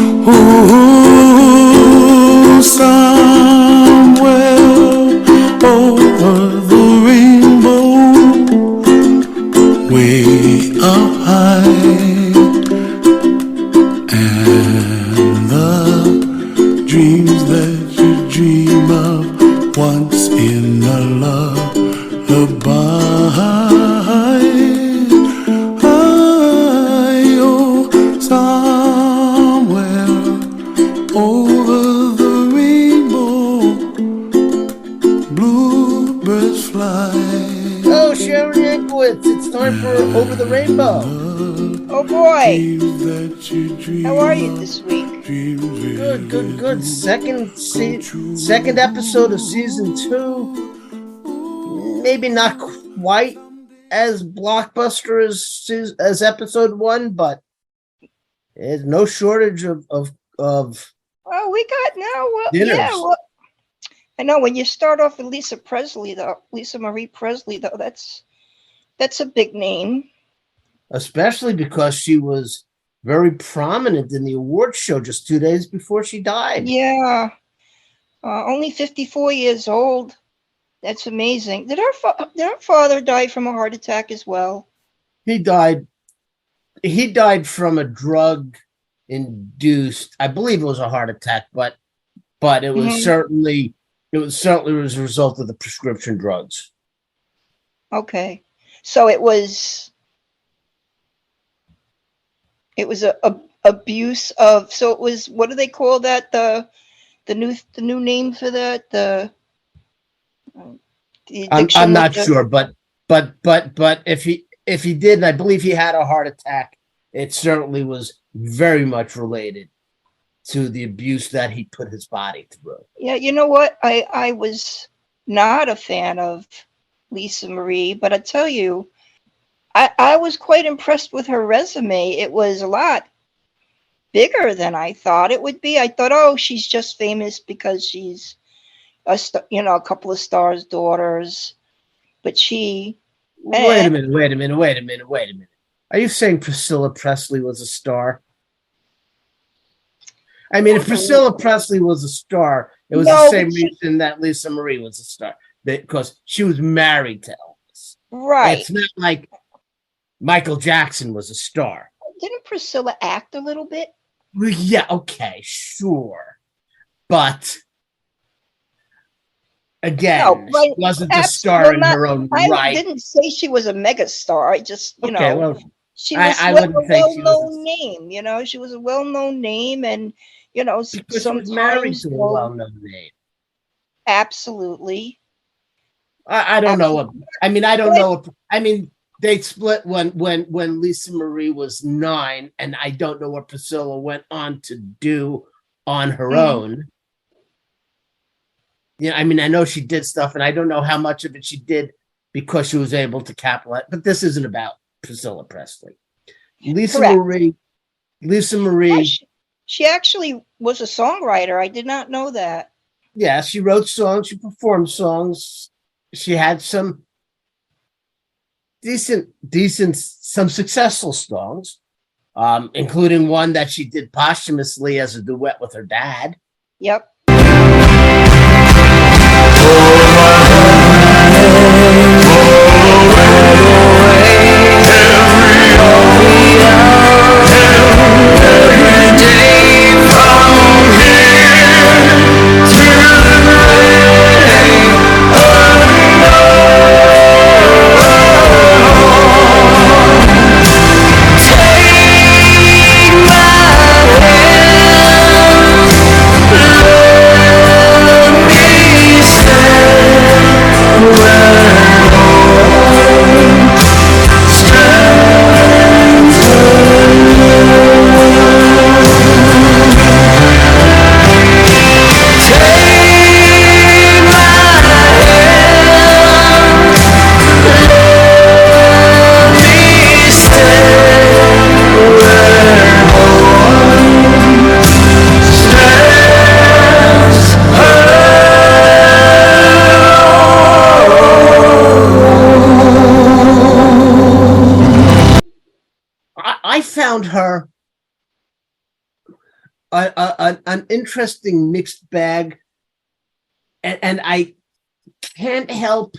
Ooh, somewhere over the rainbow, way up high, and the dreams that you dream of once in a lullaby. Oh, somewhere over the rainbow, bluebirds fly. Oh, Sharon Yankowitz, it's time for Over the Rainbow. Oh boy, how are you this week? Good. Second episode of season 2. Maybe not quite as blockbuster as episode 1, but there's no shortage of Well, we got now. dinners. Yeah, well, I know when you start off with Lisa Marie Presley, though, that's a big name. Especially because she was very prominent in the awards show just 2 days before she died. Yeah, only 54 years old. That's amazing. Did her father die from a heart attack as well? He died from a drug induced, I believe it was a heart attack, but it was certainly was a result of the prescription drugs. Okay, so it was a abuse of. So it was, what do they call that? The new name for that? The I'm not sure, but if he did, and I believe he had a heart attack, it certainly was very much related to the abuse that he put his body through. Yeah, you know what? I was not a fan of Lisa Marie, but I tell you, I was quite impressed with her resume. It was a lot bigger than I thought it would be. I thought, oh, she's just famous because she's a couple of stars' daughters, but she. Wait a minute. Are you saying Priscilla Presley was a star? I mean, if Priscilla Presley was a star, it was the same reason that Lisa Marie was a star, because she was married to Elvis. Right. It's not like Michael Jackson was a star. Didn't Priscilla act a little bit? Well, yeah, okay, sure. But again, she wasn't a star in her own right. I didn't say she was a mega star. I just, she was a well-known name. She was a well-known name, and because she was married to a well-known name. Absolutely. I don't know. I don't know. They split when Lisa Marie was 9, and I don't know what Priscilla went on to do on her own. Yeah, I know she did stuff, and I don't know how much of it she did because she was able to capitalize. But this isn't about Priscilla Presley. Lisa Marie. She actually was a songwriter. I did not know that. Yeah, she wrote songs. She performed songs. She had some decent, some successful songs, including one that she did posthumously as a duet with her dad. Yep. I found her an interesting mixed bag, and I can't help.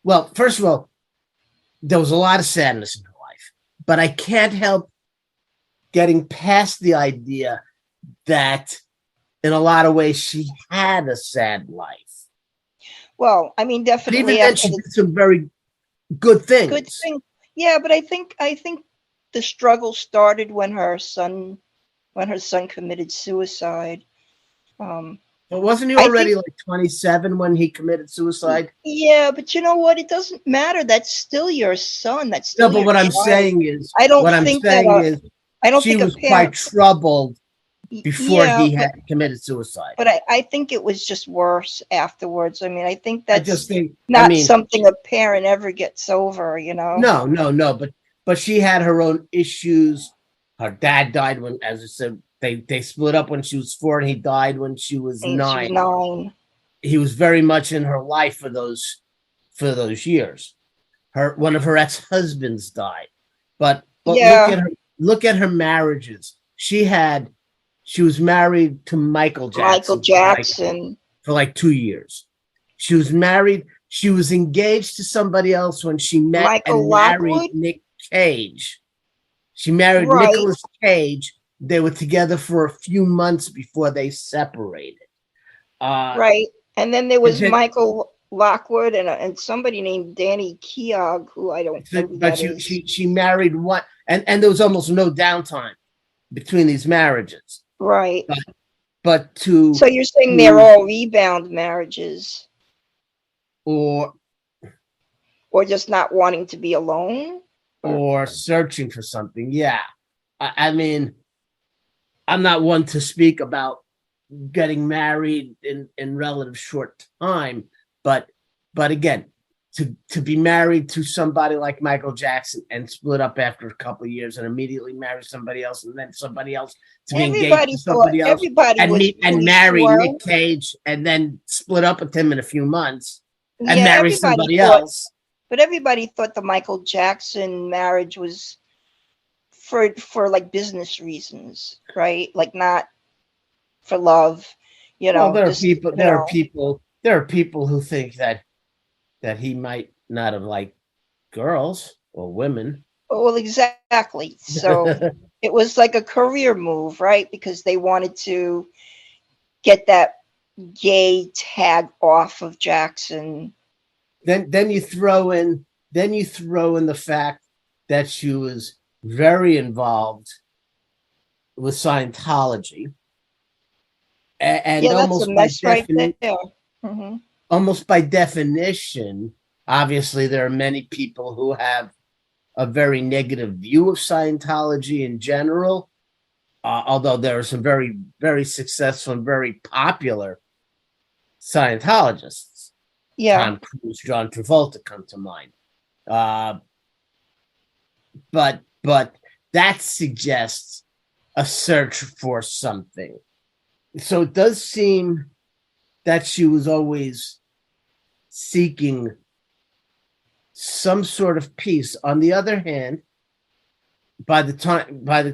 Well, first of all, there was a lot of sadness in her life, but I can't help getting past the idea that in a lot of ways she had a sad life. Well, I mean, But even definitely then, after she the did some very good things. good thing. Yeah, but I think the struggle started when her son committed suicide. But wasn't he I already think, like 27 when he committed suicide? yeah, but you know what? It doesn't matter. That's still your son. That's No, still but your what I'm child. saying is, I don't think that I don't she think a was quite parent. troubled before Yeah, he had committed suicide. but I think it was just worse afterwards. I mean, I think I that's just think, I not mean, something a parent ever gets over, you know? no, but she had her own issues. Her dad died when, as I said, they split up when she was 4, and he died when she was And she was 9. 9. He was very much in her life for those years. One of her ex-husbands died, but Yeah, look at her marriages. She was married to Michael Michael Jackson Jackson. for like 2 years. She was married. She was engaged to somebody else when she met Michael and married Lockwood? Nick Cage. She married Right, Nicolas Cage. They were together for a few months before they separated. right. And then there And was then, Michael Lockwood and somebody named Danny Keogh, who I don't know who but that is. she married one, and there was almost no downtime between these marriages. Right. But So you're saying they're all rebound marriages or or just not wanting to be alone? or searching for something. Yeah, I mean, I'm not one to speak about getting married in relative short time, but again, to be married to somebody like Michael Jackson and split up after a couple of years and immediately marry somebody else and then somebody else, to be engaged to somebody else Everybody and was meet and pretty marry sure. Nick Cage and then split up with him in a few months and Yeah, marry everybody somebody thought, else. but everybody thought the Michael Jackson marriage was for like business reasons, right? Like not for love, Well, just, there are people who think that he might not have liked girls or women. well, exactly. So it was like a career move, right? Because they wanted to get that gay tag off of Jackson. then you throw in the fact that she was very involved with Scientology, and Yeah, that's a mess right there. Hmm. almost by definition, obviously there are many people who have a very negative view of Scientology in general. Although there are some very, very successful and very popular Scientologists. Yeah. Tom Cruise, John Travolta come to mind. But that suggests a search for something. So it does seem that she was always seeking some sort of peace. On the other hand, by the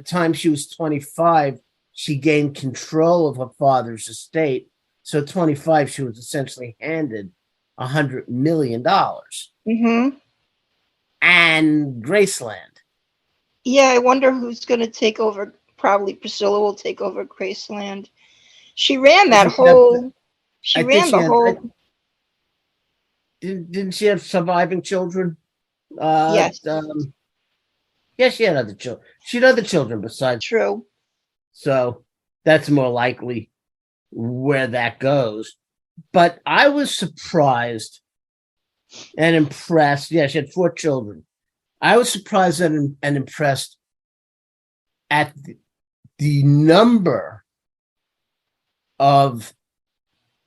time she was 25, she gained control of her father's estate. So 25, she was essentially handed $100 million Hmm. and Graceland. Yeah, I wonder who's going to take over. Probably Priscilla will take over Graceland. She ran that whole. She I think ran the whole. Didn't she have surviving children? Yes, Yeah, she had other children. She had other children besides. true. So that's more likely where that goes. But I was surprised and impressed. Yeah, she had 4 children. I was surprised and impressed at the number of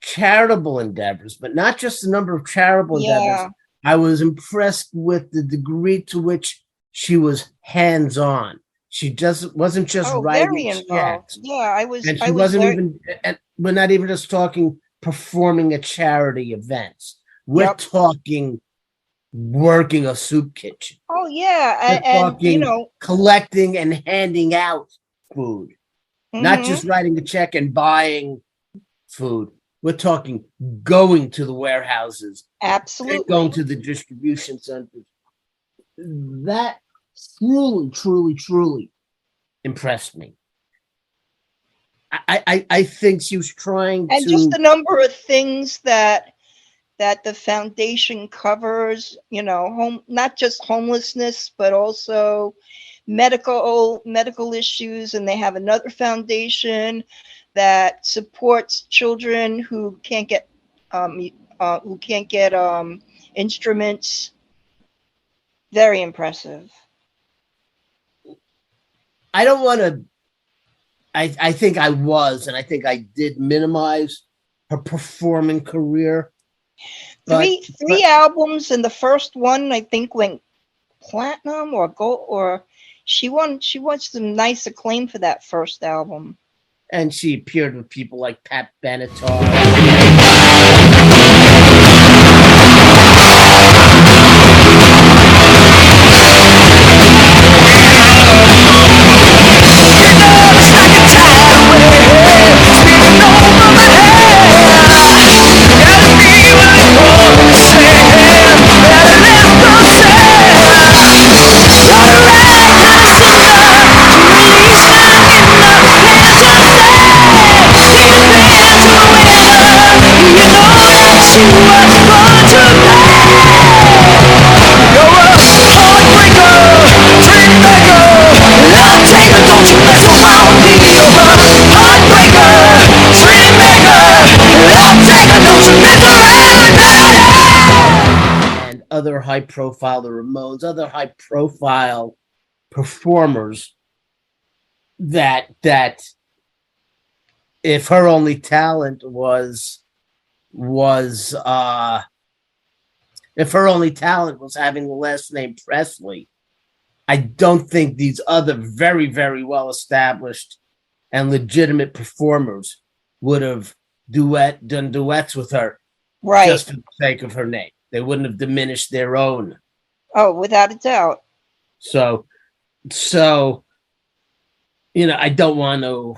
charitable endeavors, but not just the number of charitable endeavors. Yeah. I was impressed with the degree to which she was hands-on. She just wasn't just Very writing involved. checks, Yeah, I was. and I she was wasn't very. even. And we're not even just talking performing at charity events. We're Yep. talking working a soup kitchen. Oh yeah, We're and talking collecting and handing out food. not just writing a check and buying food. We're talking going to the warehouses, Absolutely. going to the distribution centers. That truly impressed me. I think she was trying And to just the number of things that the foundation covers, not just homelessness, but also medical issues. And they have another foundation that supports children who can't get instruments. Very impressive. I don't want to. I think I was, and I think I did minimize her performing career. Three albums, and the first one I think went platinum or gold, or she won some nice acclaim for that first album. And she appeared with people like Pat Benatar. Other high profile, the Ramones, other high profile performers that if her only talent was if her only talent was having the last name Presley, I don't think these other very, very well established and legitimate performers would have done duets with her, right, just for the sake of her name. They wouldn't have diminished their own. Oh, without a doubt. So, I don't want to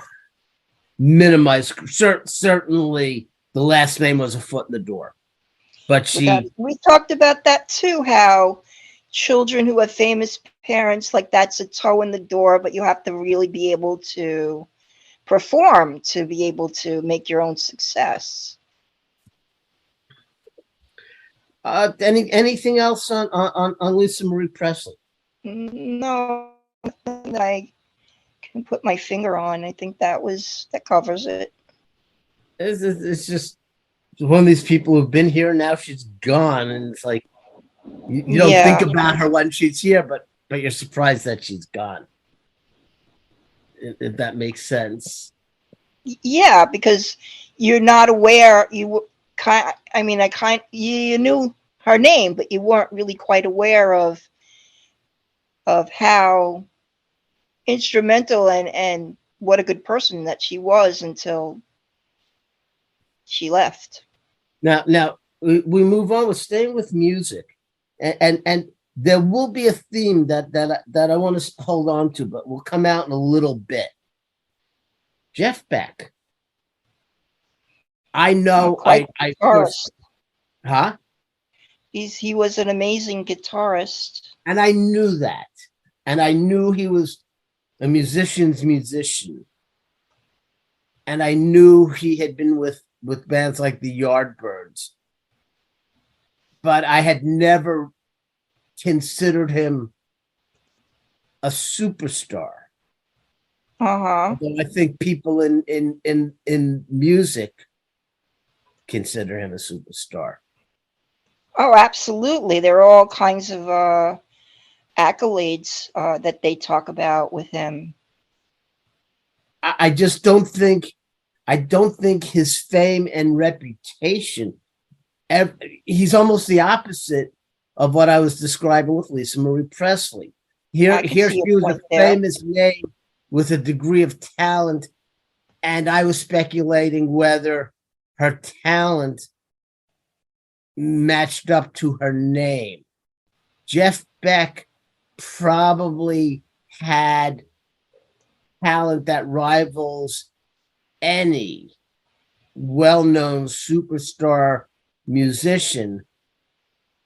minimize. Certainly, the last name was a foot in the door. But we talked about that too, how children who have famous parents, like that's a toe in the door, but you have to really be able to perform to be able to make your own success. Anything else on Lisa Marie Presley? No, that I can put my finger on. I think that covers it. It's just one of these people who've been here, now she's gone, and it's like you don't think about her when she's here, but you're surprised that she's gone. If that makes sense. Yeah, because you're not aware. You knew her name, but you weren't really quite aware of how instrumental and what a good person that she was until she left. Now we move on. We're staying with music, and there will be a theme that I want to hold on to, but we'll come out in a little bit. Jeff Beck. I know. I first, huh? He was an amazing guitarist, and I knew that, and I knew he was a musician's musician, and I knew he had been with bands like the Yardbirds, but I had never considered him a superstar. Although I think people in music consider him a superstar. Oh, absolutely. There are all kinds of accolades that they talk about with him. I just don't think his fame and reputation, he's almost the opposite of what I was describing with Lisa Marie Presley. Here she was a famous name with a degree of talent, and I was speculating whether her talent matched up to her name. Jeff Beck probably had talent that rivals any well-known superstar musician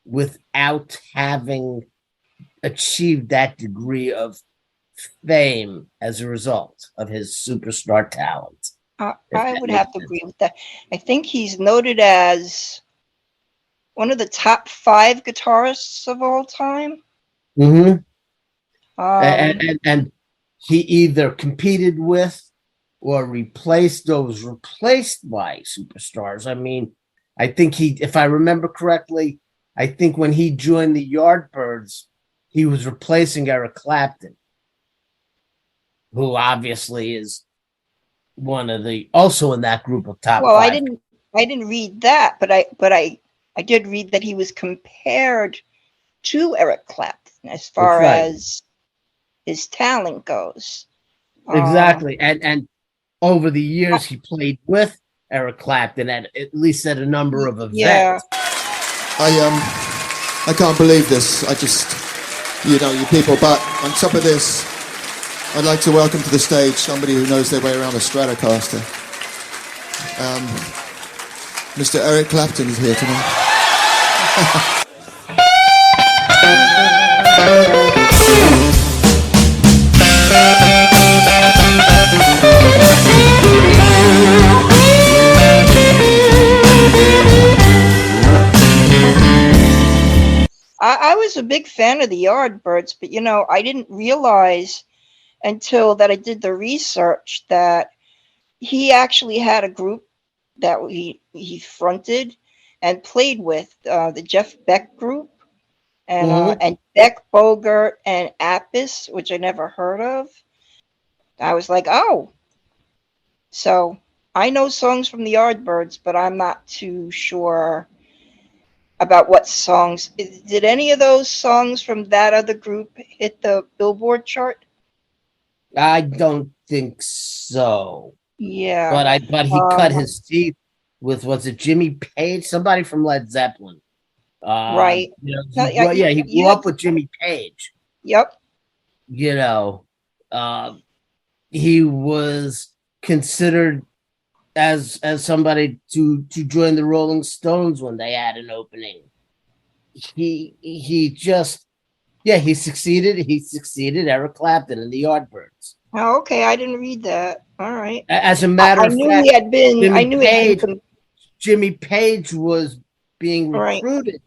without having achieved that degree of fame as a result of his superstar talent. I would have to agree with that. I think he's noted as one of the top 5 guitarists of all time. Mm-hmm. And he either competed with or replaced or was replaced by superstars. I mean, I think if I remember correctly, I think when he joined the Yardbirds, he was replacing Eric Clapton, who obviously is one of the also in that group of top 5. I didn't read that, but I did read that he was compared to Eric Clapton as far as his talent goes. Exactly. And over the years he played with Eric Clapton at least at a number of events. Yeah. I can't believe this. I just, you people, but on top of this, I'd like to welcome to the stage somebody who knows their way around a Stratocaster. Mr. Eric Clapton is here tonight. I was a big fan of the Yardbirds, but I didn't realize until that I did the research that he actually had a group that he fronted and played with, the Jeff Beck group, and Beck, Bogert, and Apis, which I never heard of. I was like, oh. So I know songs from the Yardbirds, but I'm not too sure about what songs. Did any of those songs from that other group hit the Billboard chart? I don't think so. Yeah. But he cut his teeth with, was it Jimmy Page? Somebody from Led Zeppelin. Right. He grew up with Jimmy Page. Yep. He was considered as somebody to join the Rolling Stones when they had an opening. He succeeded. He succeeded Eric Clapton in the Yardbirds. Oh, okay. I didn't read that. All right. As a matter of fact, Jimmy Page was being recruited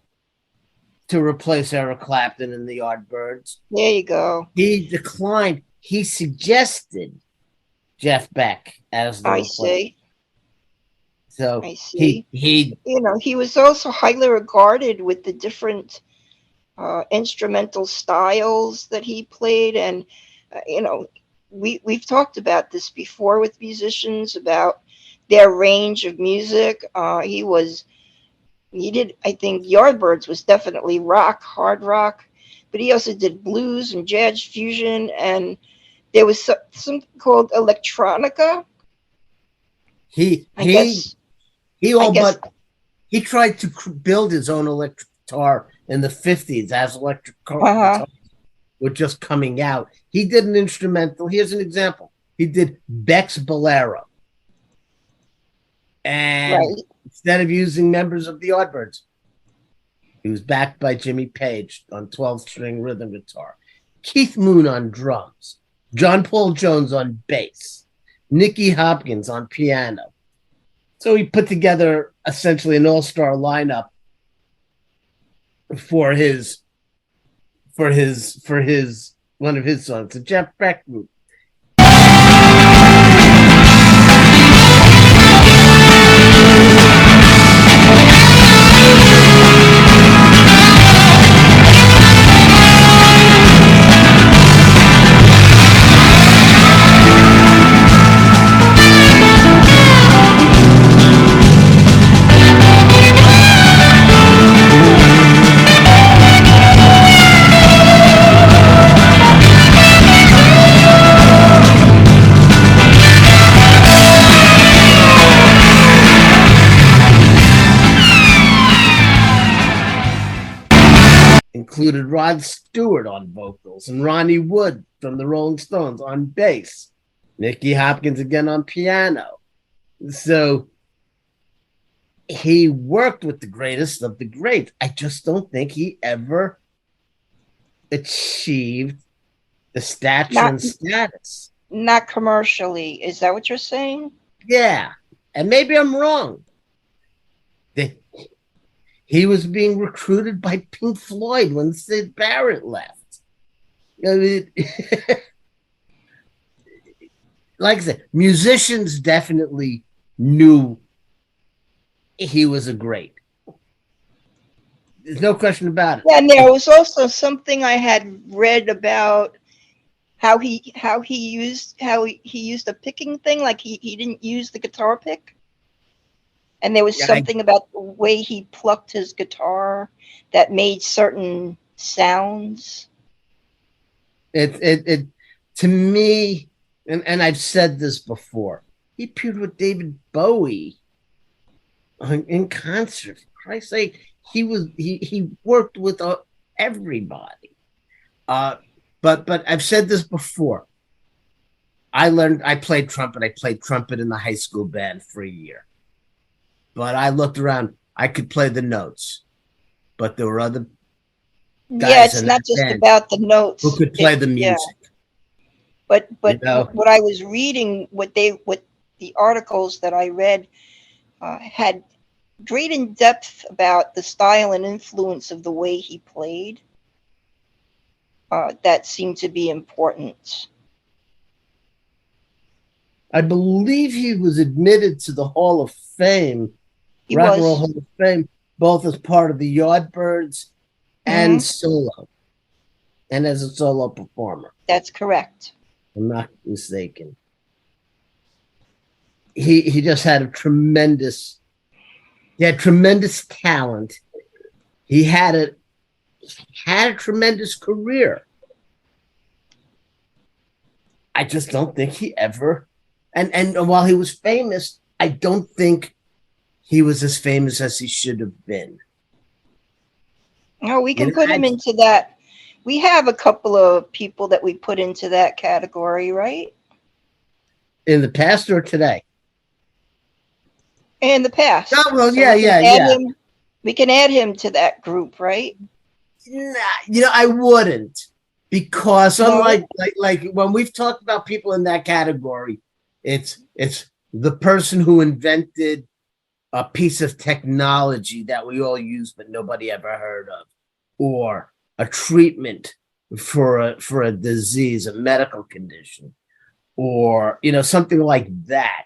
to replace Eric Clapton in the Yardbirds. There you go. He declined. He suggested Jeff Beck as the replacement. So I see. He he was also highly regarded with the different instrumental styles that he played, and we've talked about this before with musicians about their range of music. I think Yardbirds was definitely rock, hard rock, but he also did blues and jazz fusion, and there was something called electronica. He tried to build his own electric guitar in the 50s as electric guitars were just coming out. He did an instrumental. Here's an example. He did Beck's Bolero. And instead of using members of the Yardbirds, he was backed by Jimmy Page on 12-string rhythm guitar, Keith Moon on drums, John Paul Jones on bass, Nicky Hopkins on piano. So he put together essentially an all-star lineup for his one of his songs, the Jeff Beck group. Included Rod Stewart on vocals and Ronnie Wood from the Rolling Stones on bass. Nicky Hopkins again on piano. So he worked with the greatest of the greats. I just don't think he ever achieved the stature Not and status. not commercially. Is that what you're saying? Yeah. And maybe I'm wrong. He was being recruited by Pink Floyd when Syd Barrett left. I mean, like I said, musicians definitely knew he was a great. There's no question about it. Yeah, and there was also something I had read about how he used the picking thing, like he didn't use the guitar pick. And there was Yeah, something about the way he plucked his guitar that made certain sounds. It to me, and I've said this before, he appeared with David Bowie in concert. For Christ's sake, he worked with everybody. But I've said this before. I played trumpet. I played trumpet in the high school band for a year. But I looked around. I could play the notes, but there were other guys Yeah, it's in not that just band about the notes. who could play the Yeah, music. but You know? what I was reading, what the articles that I read had great in depth about the style and influence of the way he played. That seemed to be important. I believe he was admitted to the Hall of Fame, He Rock and Roll was. Hall of Fame, both as part of the Yardbirds and solo, and as a solo performer. That's correct. I'm not mistaken. He just had tremendous talent. He had a tremendous career. I just don't think he ever, and while he was famous, I don't think he was as famous as he should have been. Oh, we can You know, put him into that. We have a couple of people that we put into that category, right? in the past or today? In the past. Oh, well, So yeah, we can yeah, add yeah. him. We can add him to that group, right? Nah, I wouldn't, because No? unlike like when we've talked about people in that category, it's the person who invented a piece of technology that we all use but nobody ever heard of, or a treatment for a disease, a medical condition, or something like that,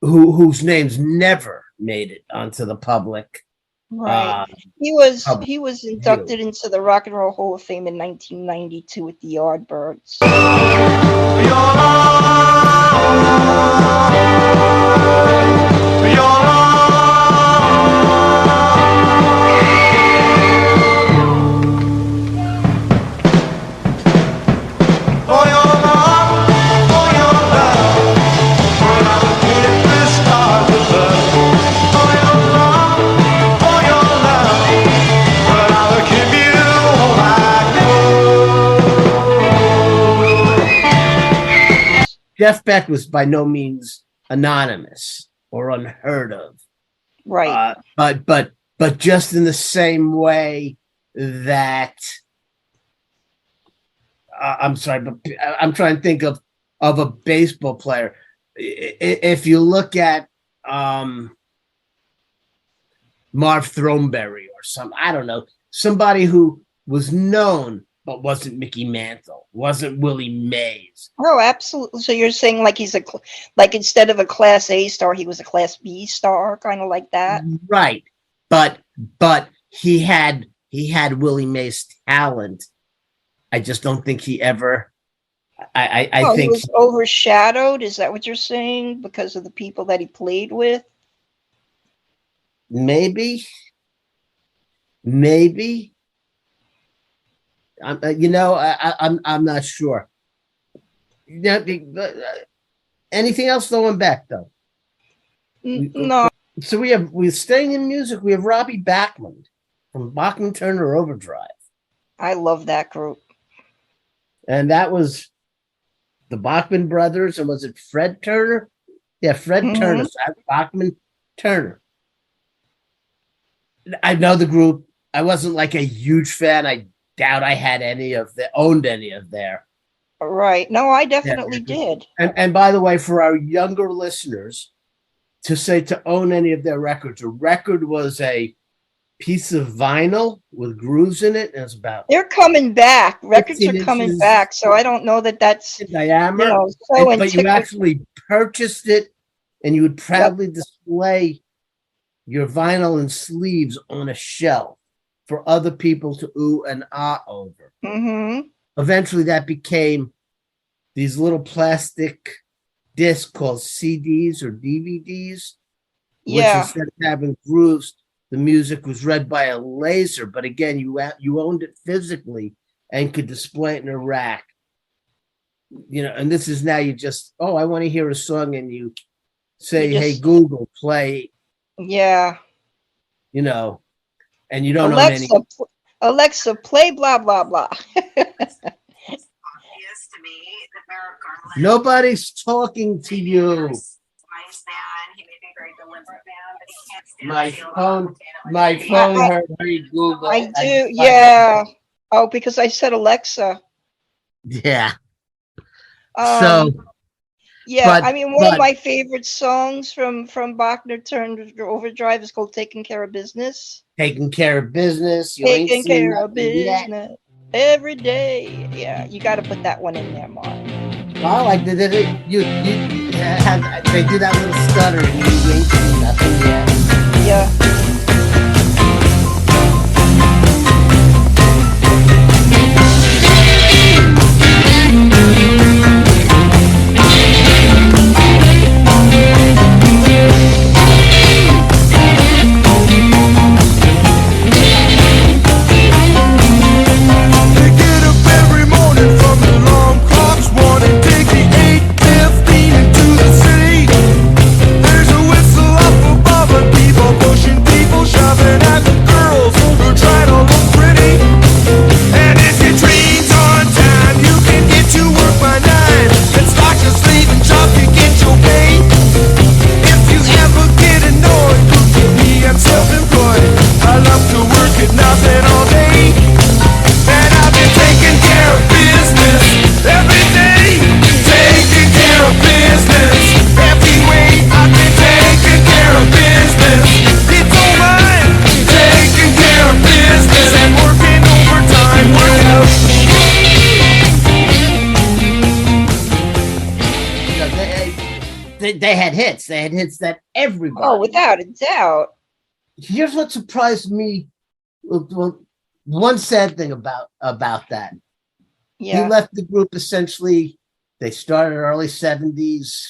whose names never made it onto the public. Right. He was public inducted into the Rock and Roll Hall of Fame in 1992 with the Yardbirds. Jeff Beck was by no means anonymous or unheard of. Right. But just in the same way that I'm sorry, but I'm trying to think of a baseball player. If you look at Marv Throneberry or I don't know, somebody who was known but wasn't Mickey Mantle, wasn't Willie Mays. Oh, absolutely. So you're saying like he's like instead of a Class A star, he was a Class B star, kind of like that. Right. But he had Willie Mays' talent. I just don't think he ever. I think he was overshadowed. Is that what you're saying? Because of the people that he played with? Maybe. I'm not sure. Anything else going back though? No. So we're staying in music. We have Robbie Bachman from Bachman Turner Overdrive. I love that group. And that was the Bachman brothers, and was it Fred Turner? Yeah, Fred Mhm. Turner. So Bachman Turner. I know the group. I wasn't like a huge fan. I doubt I had owned any of their. Right. No, I definitely did. And by the way, for our younger listeners, to own any of their records, a record was a piece of vinyl with grooves in it, and it's about They're coming back. Records 15 are coming inches back. So I don't know that that's, in diameter. so But you antiquated. actually purchased it, and you would proudly display your vinyl and sleeves on a shelf for other people to ooh and ah over. Mm-hmm. Eventually, that became these little plastic discs called CDs or DVDs, which Yeah. instead of having grooves, the music was read by a laser. But again, you owned it physically and could display it in a rack. And this is now you just, I want to hear a song, and you say, You hey, just- Google, play, Yeah. and you don't own any. Alexa, play blah, blah, blah. Nobody's talking to you. My phone heard me Google. I do. Yeah. Oh, because I said Alexa. Yeah. Yeah. but- I mean, one of my favorite songs from Bachman Turner Overdrive is called "Taking Care of Business." Taking care of business. You ain't Taking seen care of nothing yet. business every day. Yeah, you got to put that one in there, Mark. Oh, like they did it. They do that little stutter, and you ain't seen nothing yet. Yeah. They get up every morning from the alarm clocks, wanna take the 8:15 into the city. There's a whistle up above and people pushing people, shoving at the girls who try to look pretty. And if your train's on time, you can get to work by 9 and start your sleeping job to get your pay. If you ever get annoyed, look at me, I'm self-employed. I love to work at nothing all day. And I've been taking care of business every day. Taking care of business every way. I've been taking care of business. You don't mind taking care of business and working overtime. Work out. They had hits. They had hits that everybody. Oh, without a doubt. Here's what surprised me. Well, one sad thing about that. Yeah. He left the group essentially. They started early 70s.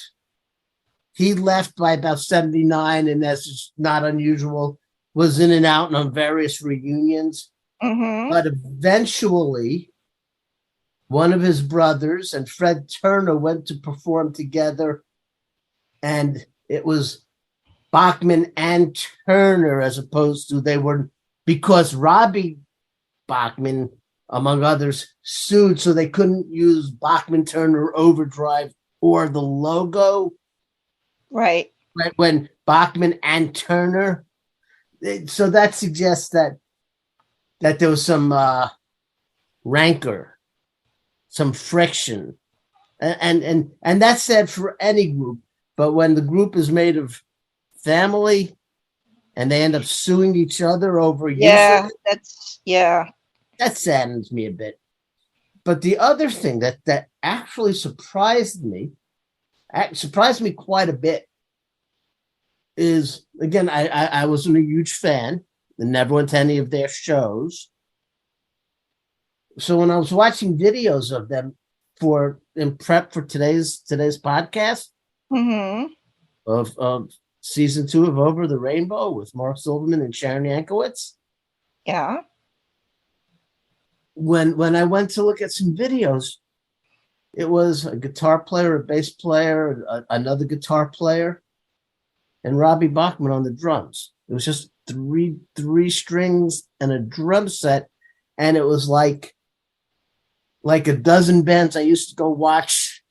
He left by about 79, and that's just not unusual. Was in and out on various reunions. Mm-hmm. But eventually, one of his brothers and Fred Turner went to perform together, and it was Bachman and Turner as opposed to because Robbie Bachman, among others, sued, so they couldn't use Bachman Turner Overdrive or the logo. Right. Right, when Bachman and Turner. So that suggests that there was some rancor, some friction, and that's said for any group. But when the group is made of family and they end up suing each other over Yeah. using that saddens me a bit. But the other thing that actually surprised me quite a bit is, again, I wasn't a huge fan and never went to any of their shows. So when I was watching videos of them in prep for today's podcast Mm-hmm. of season 2 of Over the Rainbow with Mark Silverman and Sharon Yankowitz, Yeah. when I went to look at some videos, it was a guitar player, a bass player, another guitar player, and Robbie Bachman on the drums. It was just three strings and a drum set, and it was like a dozen bands I used to go watch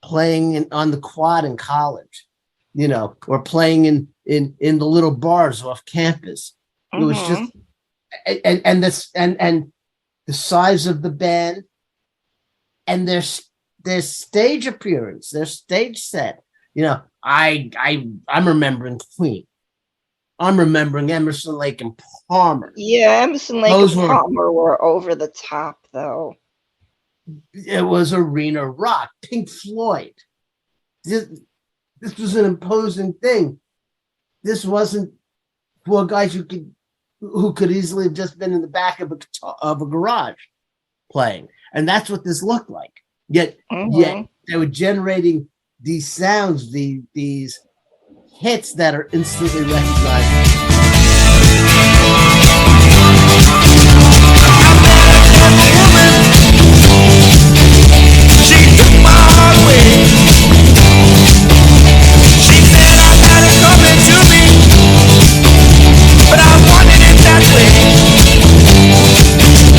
playing on the quad in college, or playing in the little bars off campus. It was just and the size of the band and their stage appearance, their stage set. I'm remembering Queen. I'm remembering Emerson, Lake and Palmer. Yeah, Emerson, Lake Those and Palmer were over the top, though. It was arena rock. Pink Floyd. This was an imposing thing. This wasn't for guys who could easily have just been in the back of a garage playing, and that's what this looked like. Yet they were generating these sounds, these hits that are instantly recognizable. She took my heart away. She said I got it coming to me, but I wanted it that way.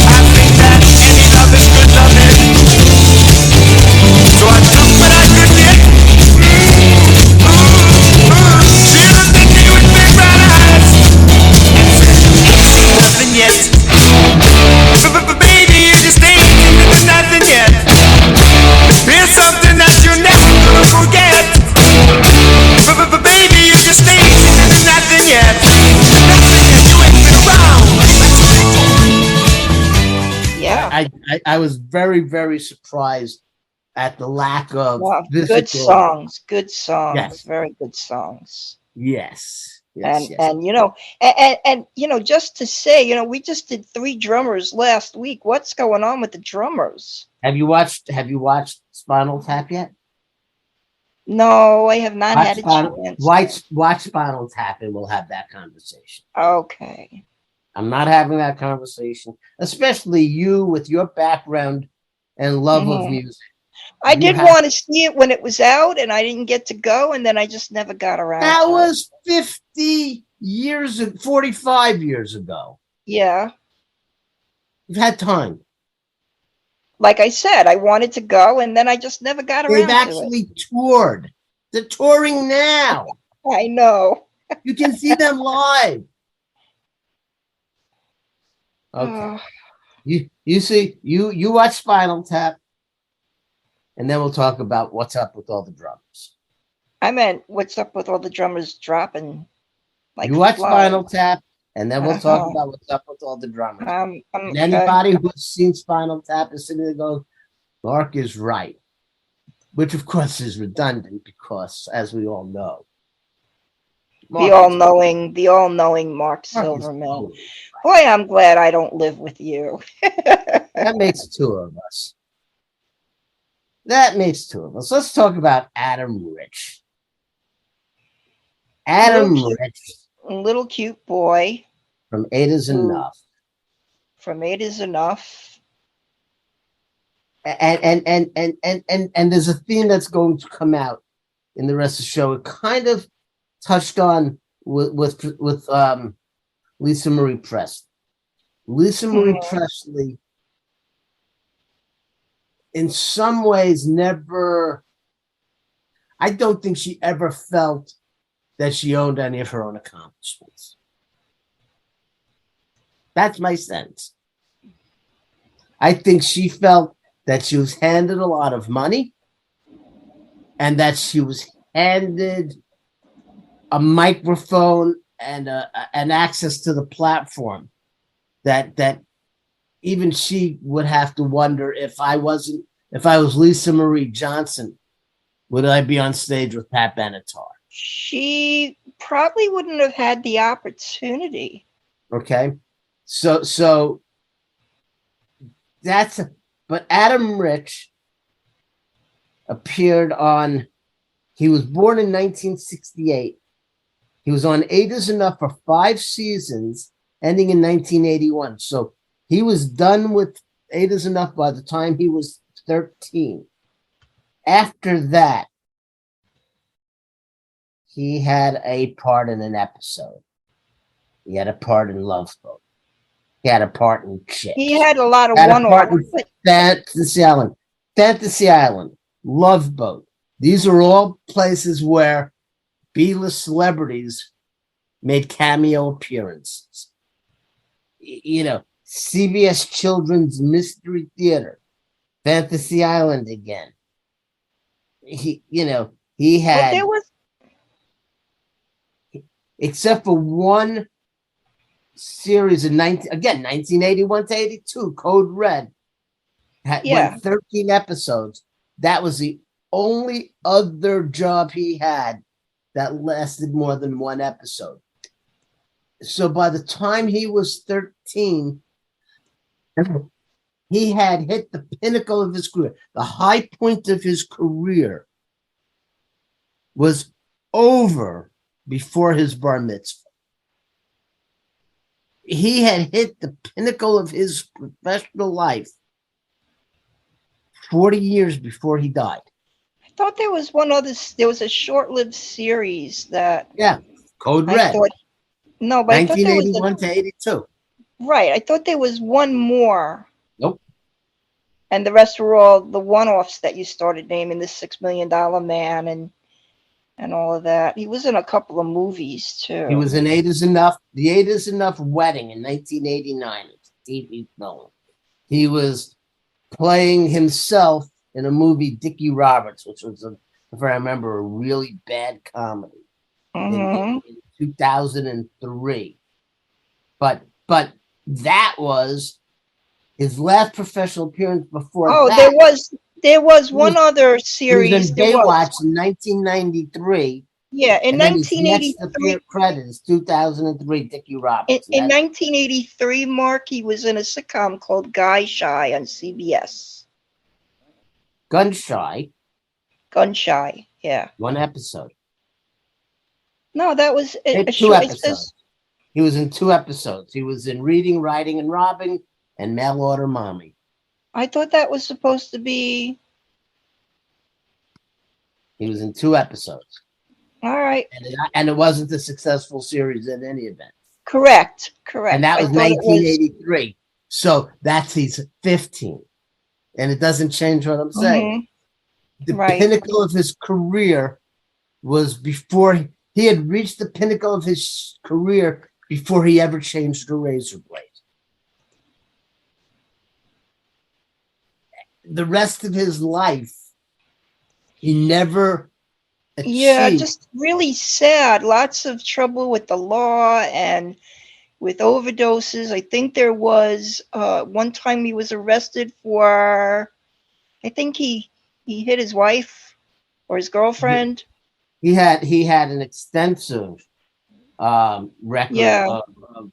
I think that any love is good loving, so I took what I could get. She looked at me with big brown eyes and said, ain't seen nothing yet. But baby, you just ain't seen nothing yet. Here's something that you're never gonna forget. But baby, you just ain't seen nothing yet. Nothing yet, you ain't been around. Yeah. I was very, very surprised at the lack of Wow, good physical- songs. Good songs. Yes. Very good songs. Yes. And Yes. and just to say, we just did 3 drummers last week. What's going on with the drummers? Have you watched Spinal Tap yet? No, I have not had a chance. Watch Spinal Tap and we'll have that conversation. Okay. I'm not having that conversation, especially you with your background and love of music. I did want to see it when it was out, and I didn't get to go, and then I just never got around. That to was 45 years ago. Yeah. You've had time. Like I said, I wanted to go, and then I just never got around They've to actually toured. They're touring now. it. I know. You can see them live. Okay. You watch Spinal Tap, and then we'll talk about what's up with all the drummers. I meant, what's up with all the drummers dropping? You watch flies? Spinal Tap, and then we'll talk about what's up with all the drummers. And anybody who's seen Spinal Tap is sitting there going, Mark is right. Which, of course, is redundant because, as we all know, the all-knowing Mark Silverman. Boy, I'm glad I don't live with you. That makes 2 of us. Let's talk about Adam Rich. Adam Rich. Little cute boy. From 8 is Enough. From 8 is Enough. And there's a theme that's going to come out in the rest of the show. It kind of touched on with Lisa Marie Presley. Lisa Marie Presley, in some ways, I don't think she ever felt that she owned any of her own accomplishments. That's my sense. I think she felt that she was handed a lot of money and that she was handed a microphone and an access to the platform that even she would have to wonder, if I was Lisa Marie Johnson, would I be on stage with Pat Benatar? She probably wouldn't have had the opportunity. Okay. So but Adam Rich appeared on, he was born in 1968. He was on 8 is Enough for 5 seasons, ending in 1981. So he was done with 8 is Enough by the time he was 13. After that, he had a part in an episode. He had a part in Love Boat. He had a part in Chicks. He had a lot of one-offs. Fantasy Island, Love Boat, These are all places where B-list celebrities made cameo appearances. You know, CBS Children's Mystery Theater, Fantasy Island again. He Well, had, there was except for one series in 1981 to 82, Code Red, went 13 episodes. That was the only other job he had that lasted more than one episode. So by the time he was 13, he had hit the pinnacle of his career. The high point of his career was over before his bar mitzvah. He had hit the pinnacle of his professional life 40 years before he died. I thought there was one other. There was a short-lived series that. Yeah, Code I Red. thought. No, but I thought there was 1981 to 82. right. I thought there was one more. Nope. And the rest were all the one-offs that you started naming, the $6 Million Man and all of that. He was in a couple of movies too. He was in Eight Is Enough. The Eight Is Enough Wedding in 1989. It's a TV film. He was playing himself in a movie, Dickie Roberts, which was, if I remember, a really bad comedy in 2003. But that was his last professional appearance before that. There was one other series. He was in Baywatch in 1993. Yeah, in 1983. Credit is 2003, Dickie Roberts. In 1983, Mark, he was in a sitcom called Guy Shy on CBS. Gun Shy, yeah. one episode. No, that was Two episodes. He was in 2 episodes. He was in Reading, Writing, and Robbing, and Mail Order Mommy. I thought that was supposed to be. He was in 2 episodes. All right. And it wasn't a successful series in any event. Correct. And that was 1983. So that's he's 15. And it doesn't change what I'm saying. The pinnacle of his career was before he had reached the pinnacle of his career before he ever changed a razor blade. The rest of his life, he never achieved. Yeah, just really sad. Lots of trouble with the law and with overdoses. I think there was one time he was arrested for, I think he hit his wife or his girlfriend. He had an extensive record of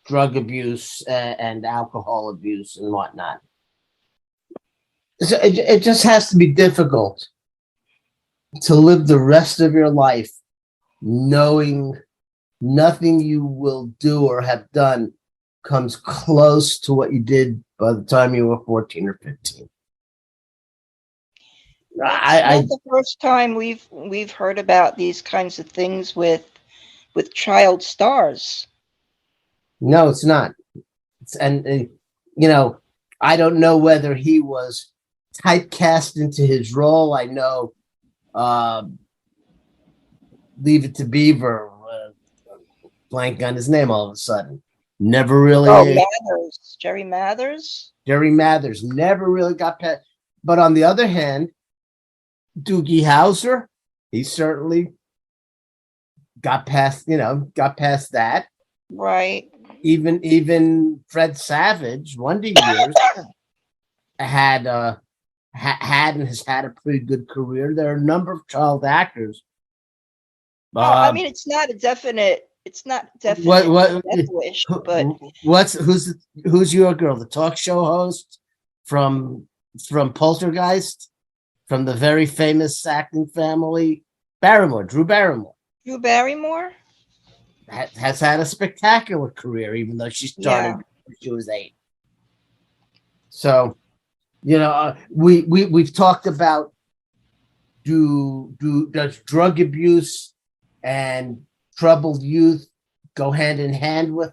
drug abuse and alcohol abuse and whatnot. So it just has to be difficult to live the rest of your life knowing nothing you will do or have done comes close to what you did by the time you were 14 or 15. Not the first time we've heard about these kinds of things with child stars. No, it's not. I don't know whether he was typecast into his role. I know Leave It to Beaver, blank on his name all of a sudden. Never really. Mathers. Jerry Mathers? Jerry Mathers never really got past. But on the other hand, Doogie Howser, he certainly got past that. Right. Even Fred Savage, Wonder Years, had and has had a pretty good career. There are a number of child actors. I mean, it's not definite. Wish, but who's your girl? The talk show host from Poltergeist, from the very famous acting family, Drew Barrymore. Drew Barrymore has had a spectacular career, even though she started when she was 8. So, we've talked about does drug abuse and troubled youth go hand in hand with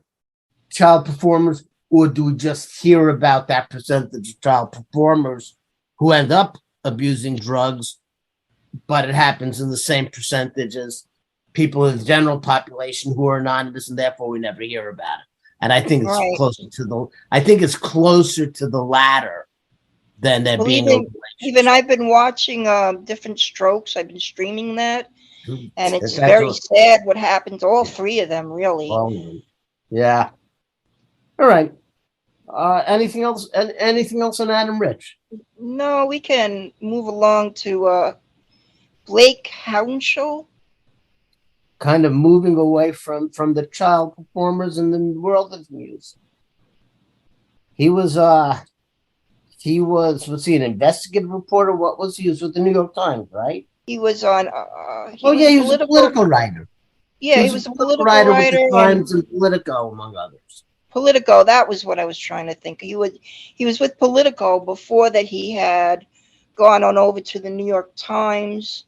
child performers, or do we just hear about that percentage of child performers who end up abusing drugs but it happens in the same percentage as people in the general population who are anonymous, and therefore we never hear about it. And I think it's Right. closer to the latter than there Well, being no even I've been watching different strokes. I've been streaming that, and it's That's very all- sad what happened to all three of them, really. Yeah. All right. Anything else? Anything else on Adam Rich? No, we can move along to Blake Hounshaw. Kind of moving away from the child performers in the world of music. He was an investigative reporter? What was he? He was with the New York Times, right? He was on. He was a political writer. Yeah, he was a political writer writer with the and Times and Politico, among others. Politico. That was what I was trying to think. He was with Politico before that. He had gone on over to the New York Times.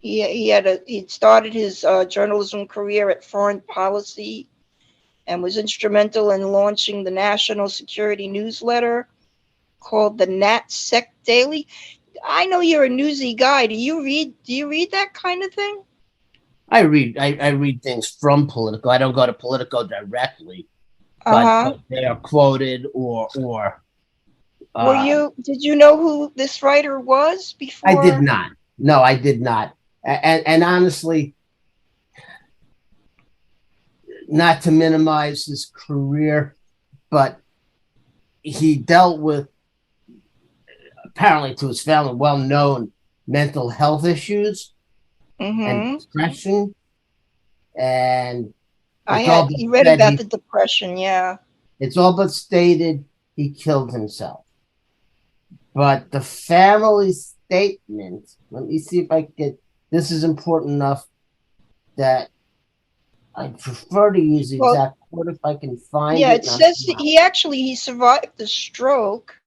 He'd started his journalism career at Foreign Policy and was instrumental in launching the national security newsletter called the NatSec Daily. I know you're a newsy guy. Do you read that kind of thing? I read things from Politico. I don't go to Politico directly, but they are quoted or. Did you know who this writer was before? I did not. No, I did not. And honestly, not to minimize his career, but he dealt with, apparently to his family, well-known mental health issues and depression. And you read about the depression, yeah. It's all but stated he killed himself. But the family statement, let me see if I can get, this is important enough that I prefer to use the exact quote if I can find it. Yeah, it says he survived the stroke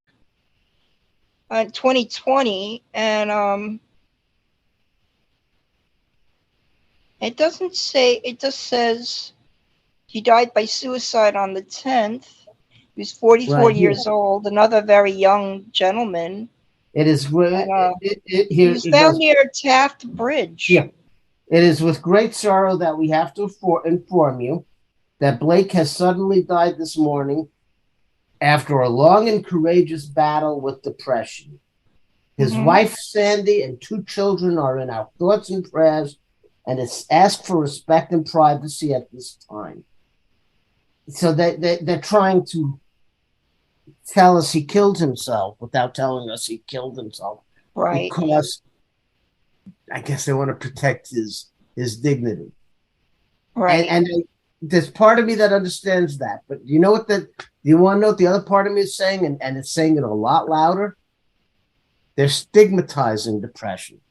in 2020, and it doesn't say, it just says he died by suicide on the 10th. He was 44 years old, another very young gentleman. It is he was found near Taft Bridge. Yeah. It is with great sorrow that we have to inform you that Blake has suddenly died this morning after a long and courageous battle with depression. His wife, Sandy, and 2 children are in our thoughts and prayers, and it's asked for respect and privacy at this time. So they're trying to tell us he killed himself without telling us he killed himself. Right. Because I guess they want to protect his dignity. Right. And there's part of me that understands that. But you know what do you want to know what the other part of me is saying? And it's saying it a lot louder. They're stigmatizing depression.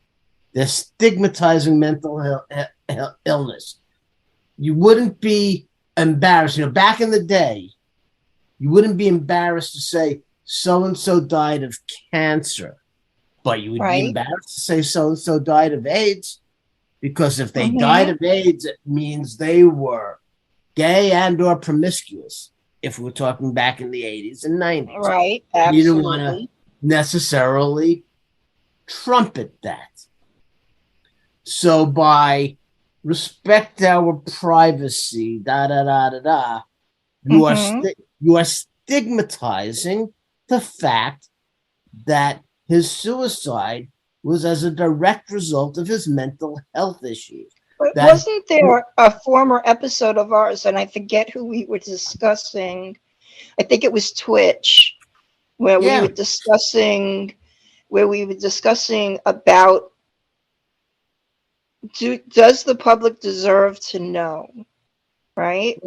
They're stigmatizing mental illness. You wouldn't be embarrassed. Back in the day, you wouldn't be embarrassed to say so-and-so died of cancer. But you would be embarrassed to say so-and-so died of AIDS, because if they died of AIDS, it means they were gay and or promiscuous, if we're talking back in the 80s and 90s. Right, absolutely. You don't want to necessarily trumpet that. So by respect our privacy, you are stigmatizing the fact that his suicide was as a direct result of his mental health issues. But wasn't there a former episode of ours, and I forget who we were discussing, I think it was Twitch, where we were discussing about does the public deserve to know, right?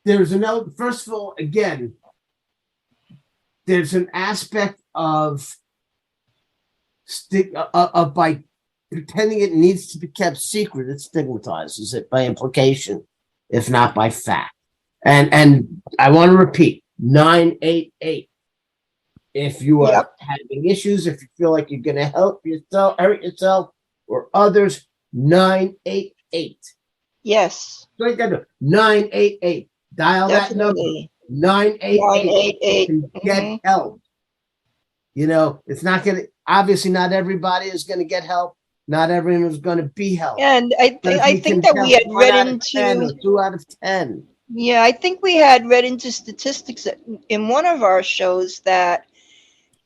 There's first of all, again, there's an aspect of by pretending it needs to be kept secret, it stigmatizes it by implication, if not by fact. And I want to repeat, 988. If you are having issues, if you feel like you're going to hurt yourself or others, 988. Yes. 988. Dial that number. 988 can 988. get help. You know, it's not going to, obviously, not everybody is going to get help. Not everyone is going to be helped. And But if I we think can that we help had 1 read out of 10 or into, 2 out of 10. yeah, I think we had read into statistics in one of our shows that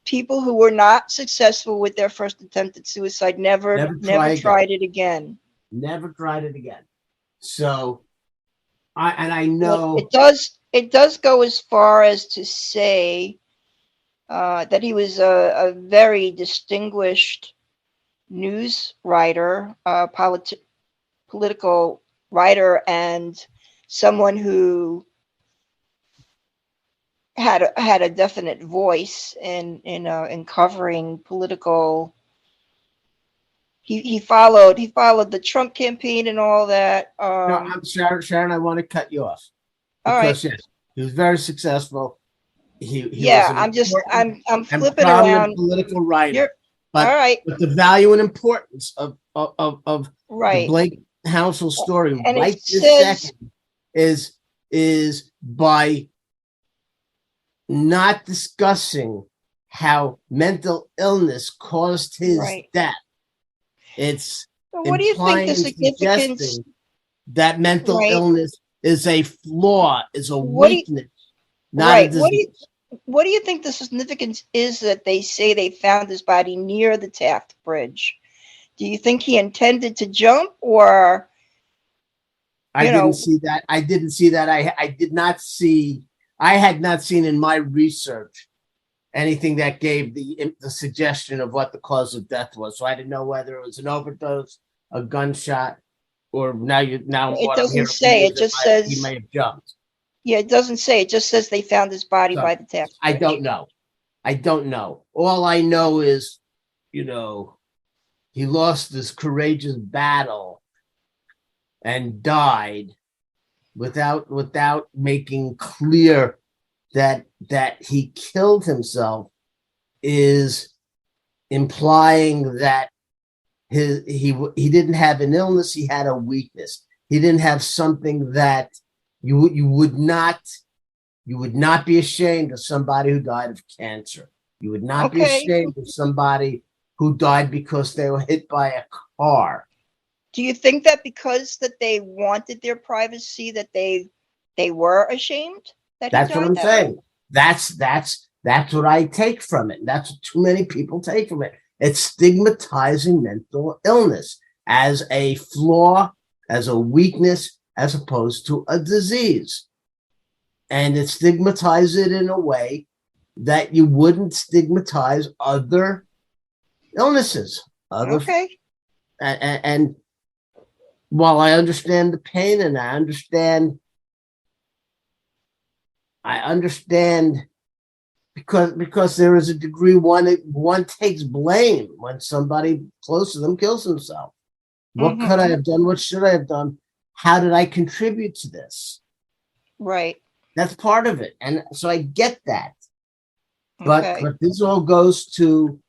people who were not successful with their first attempt at suicide never Never tried it again. Never tried it again. So, I But know. it does go as far as to say that he was a very distinguished news writer, political writer, and someone who had a definite voice in covering political. He followed the Trump campaign and all that. No, I'm Sharon, I want to cut you off All right. because yes, he was very successful. He Yeah, was an I'm just important I'm and flipping prominent around. political writer. You're But, all right, but the value and importance of the right. Blake Housel story And right it this says second is by not discussing how mental illness caused his right. death. It's So what do you think implying the and significance? suggesting that mental Right. illness is a flaw, is a What do you, weakness, not a right? disease. What do you think the significance is that they say they found his body near the Taft Bridge? Do you think he intended to jump, or I you didn't know? see that. I didn't see that. I did not see. I had not seen in my research anything that gave the suggestion of what the cause of death was. So I didn't know whether it was an overdose, a gunshot, or now It what I'm doesn't hearing from say. you It is just that he says. may have jumped. Yeah, it doesn't say. It just says they found his body So by the Taft I Bridge. don't know. I don't know. All I know is, you know, he lost this courageous battle and died without making clear that he killed himself, is implying that he didn't have an illness, he had a weakness. He didn't have something that you would not be ashamed of somebody who died of cancer. You would not be Okay. ashamed of somebody who died because they were hit by a car. Do you think that because that they wanted their privacy, that they were ashamed that he That's what died I'm that way? saying. That's what I take from it. That's what too many people take from it. It's stigmatizing mental illness as a flaw, as a weakness, as opposed to a disease. And it stigmatizes it in a way that you wouldn't stigmatize other illnesses. Okay. And while I understand the pain and I understand because there is a degree one takes blame when somebody close to them kills himself. What could I have done? What should I have done? How did I contribute to this? Right. That's part of it. And so I get that. But, Okay. but this all goes to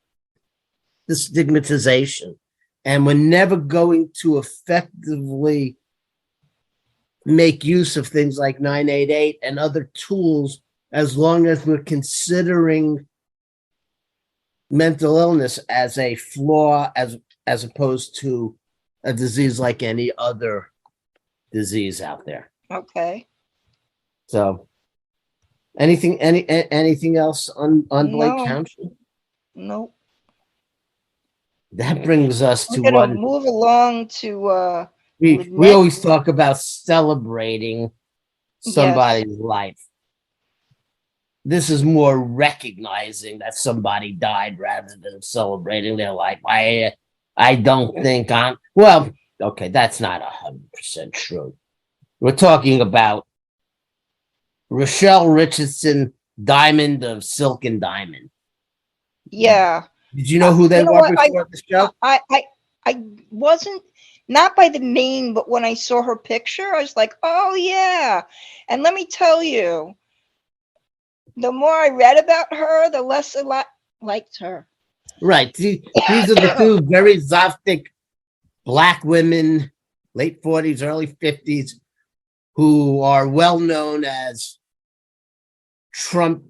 the stigmatization. And we're never going to effectively make use of things like 988 and other tools as long as we're considering mental illness as a flaw, as opposed to a disease like any other disease out there. Okay. So anything else on Blake No. Township? Nope. That brings us to We're gonna one move along to we always talk about celebrating somebody's life. This is more recognizing that somebody died rather than celebrating their life. I don't think okay, that's not 100% true. We're talking about Rochelle Richardson, Diamond of Silk and Diamond. Yeah. Did you know who they were before the show? I wasn't, not by the name, but when I saw her picture, I was like, oh yeah. And let me tell you, the more I read about her, the less I liked her. Right. These are the two very Zoftic Black women, late 40s, early 50s, who are well known as Trump,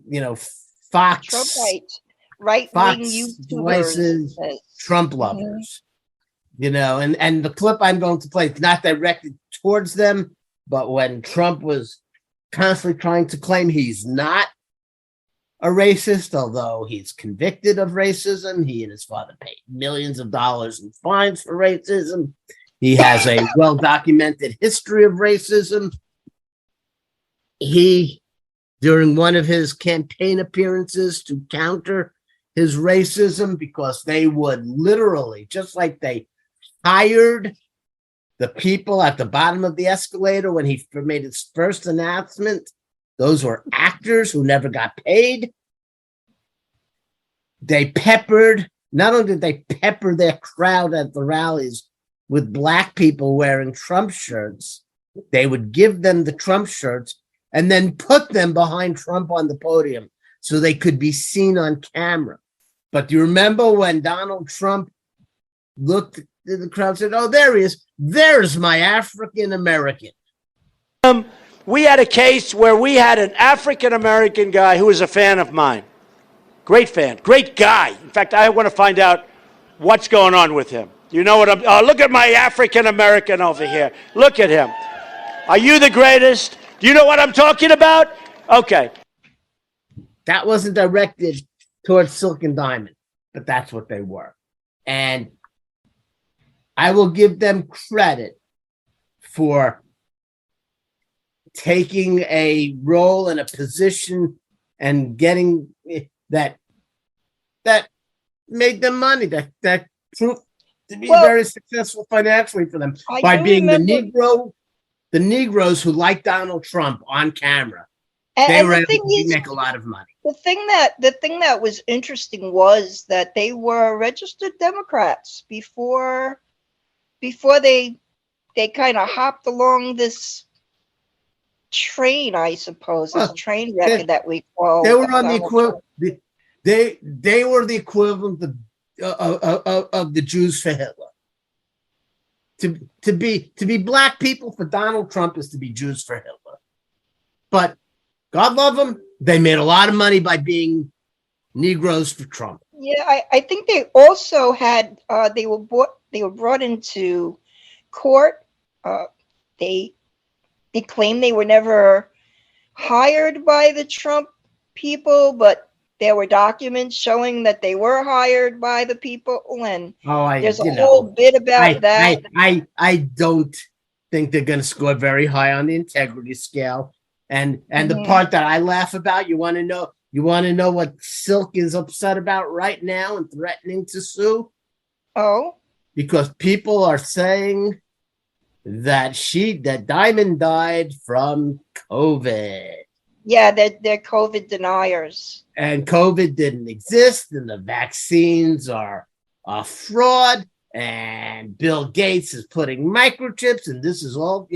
Fox, right-wing Fox YouTubers. voices, Trump lovers, and the clip I'm going to play is not directed towards them, but when Trump was constantly trying to claim he's not a racist, although he's convicted of racism. He and his father paid millions of dollars in fines for racism. He has a well-documented history of racism. He, during one of his campaign appearances to counter his racism, because they would literally, just like they hired the people at the bottom of the escalator when he made his first announcement, those were actors who never got paid. Not only did they pepper their crowd at the rallies with black people wearing Trump shirts, they would give them the Trump shirts and then put them behind Trump on the podium so they could be seen on camera. But do you remember when Donald Trump looked at the crowd and said, "Oh, there he is. There's my African American"? We had a case where we had an African American guy who was a fan of mine. Great fan, great guy. In fact, I want to find out what's going on with him. You know what look at my African American over here. Look at him. Are you the greatest? Do you know what I'm talking about? Okay. That wasn't directed towards Silk and Diamond, but that's what they were. And I will give them credit for taking a role in a position and getting that made them money, that proved to be very successful financially for them by being the Negroes who liked Donald Trump on camera. They were able to make a lot of money. The thing that was interesting was that they were registered Democrats before they kind of hopped along this train, I suppose, this train wreck that we call. They were on the equivalent. They were the equivalent of the Jews for Hitler. To be black people for Donald Trump is to be Jews for Hitler. But God love them, they made a lot of money by being Negroes for Trump. Yeah, I think they also had they were brought into court. They claimed they were never hired by the Trump people, but there were documents showing that they were hired by the people, and there's a whole bit about that. I don't think they're going to score very high on the integrity scale. And the part that I laugh about, you want to know what Silk is upset about right now and threatening to sue? Oh, because people are saying that Diamond died from COVID. Yeah, they're COVID deniers. And COVID didn't exist, and the vaccines are a fraud, and Bill Gates is putting microchips, and this is all,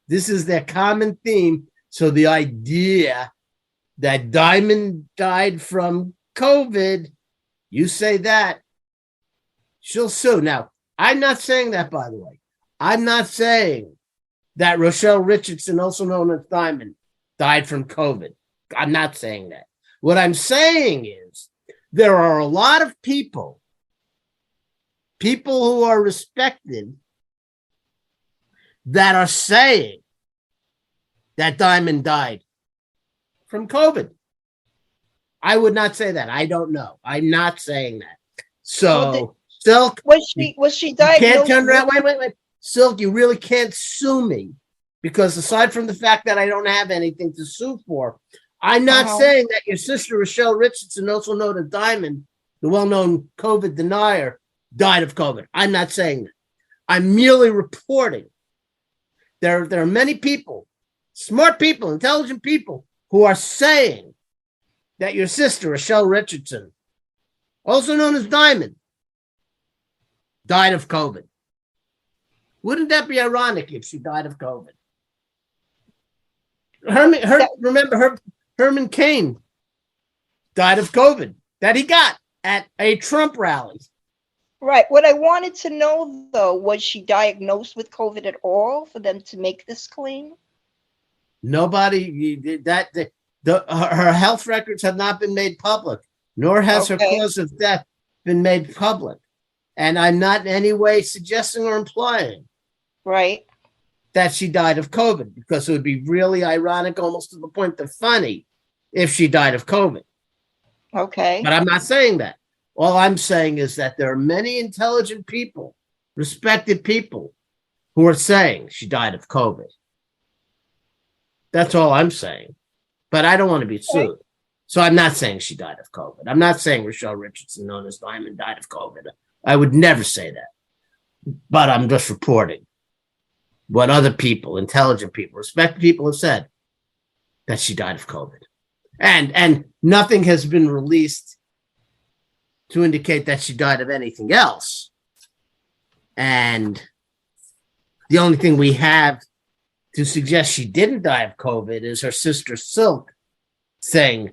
this is their common theme. So the idea that Diamond died from COVID, you say that, she'll sue. Now, I'm not saying that, by the way. I'm not saying that Rochelle Richardson, also known as Diamond, died from COVID. I'm not saying that. What I'm saying is there are a lot of people who are respected, that are saying that Diamond died from COVID. I would not say that. I don't know. I'm not saying that. So, Silk, was she diagnosed? You can't turn around. Wait. Silk, you really can't sue me, because aside from the fact that I don't have anything to sue for, I'm not saying that your sister Rochelle Richardson, also known as Diamond, the well-known COVID denier, died of COVID. I'm not saying that. I'm merely reporting there are many people, smart people, intelligent people, who are saying that your sister Rochelle Richardson, also known as Diamond, died of COVID. Wouldn't that be ironic if she died of COVID? Herman Cain died of COVID that he got at a Trump rally. Right. What I wanted to know, though, was she diagnosed with COVID at all for them to make this claim? Nobody, Her health records have not been made public, nor has her Okay. cause of death been made public. And I'm not in any way suggesting or implying Right. that she died of COVID, because it would be really ironic, almost to the point of funny, if she died of COVID. Okay. But I'm not saying that. All I'm saying is that there are many intelligent people, respected people, who are saying she died of COVID. That's all I'm saying. But I don't want to be sued. So I'm not saying she died of COVID. I'm not saying Rochelle Richardson, known as Diamond, died of COVID. I would never say that. But I'm just reporting what other people, intelligent people, respected people have said, that she died of COVID. And nothing has been released to indicate that she died of anything else. And the only thing we have to suggest she didn't die of COVID is her sister Silk saying,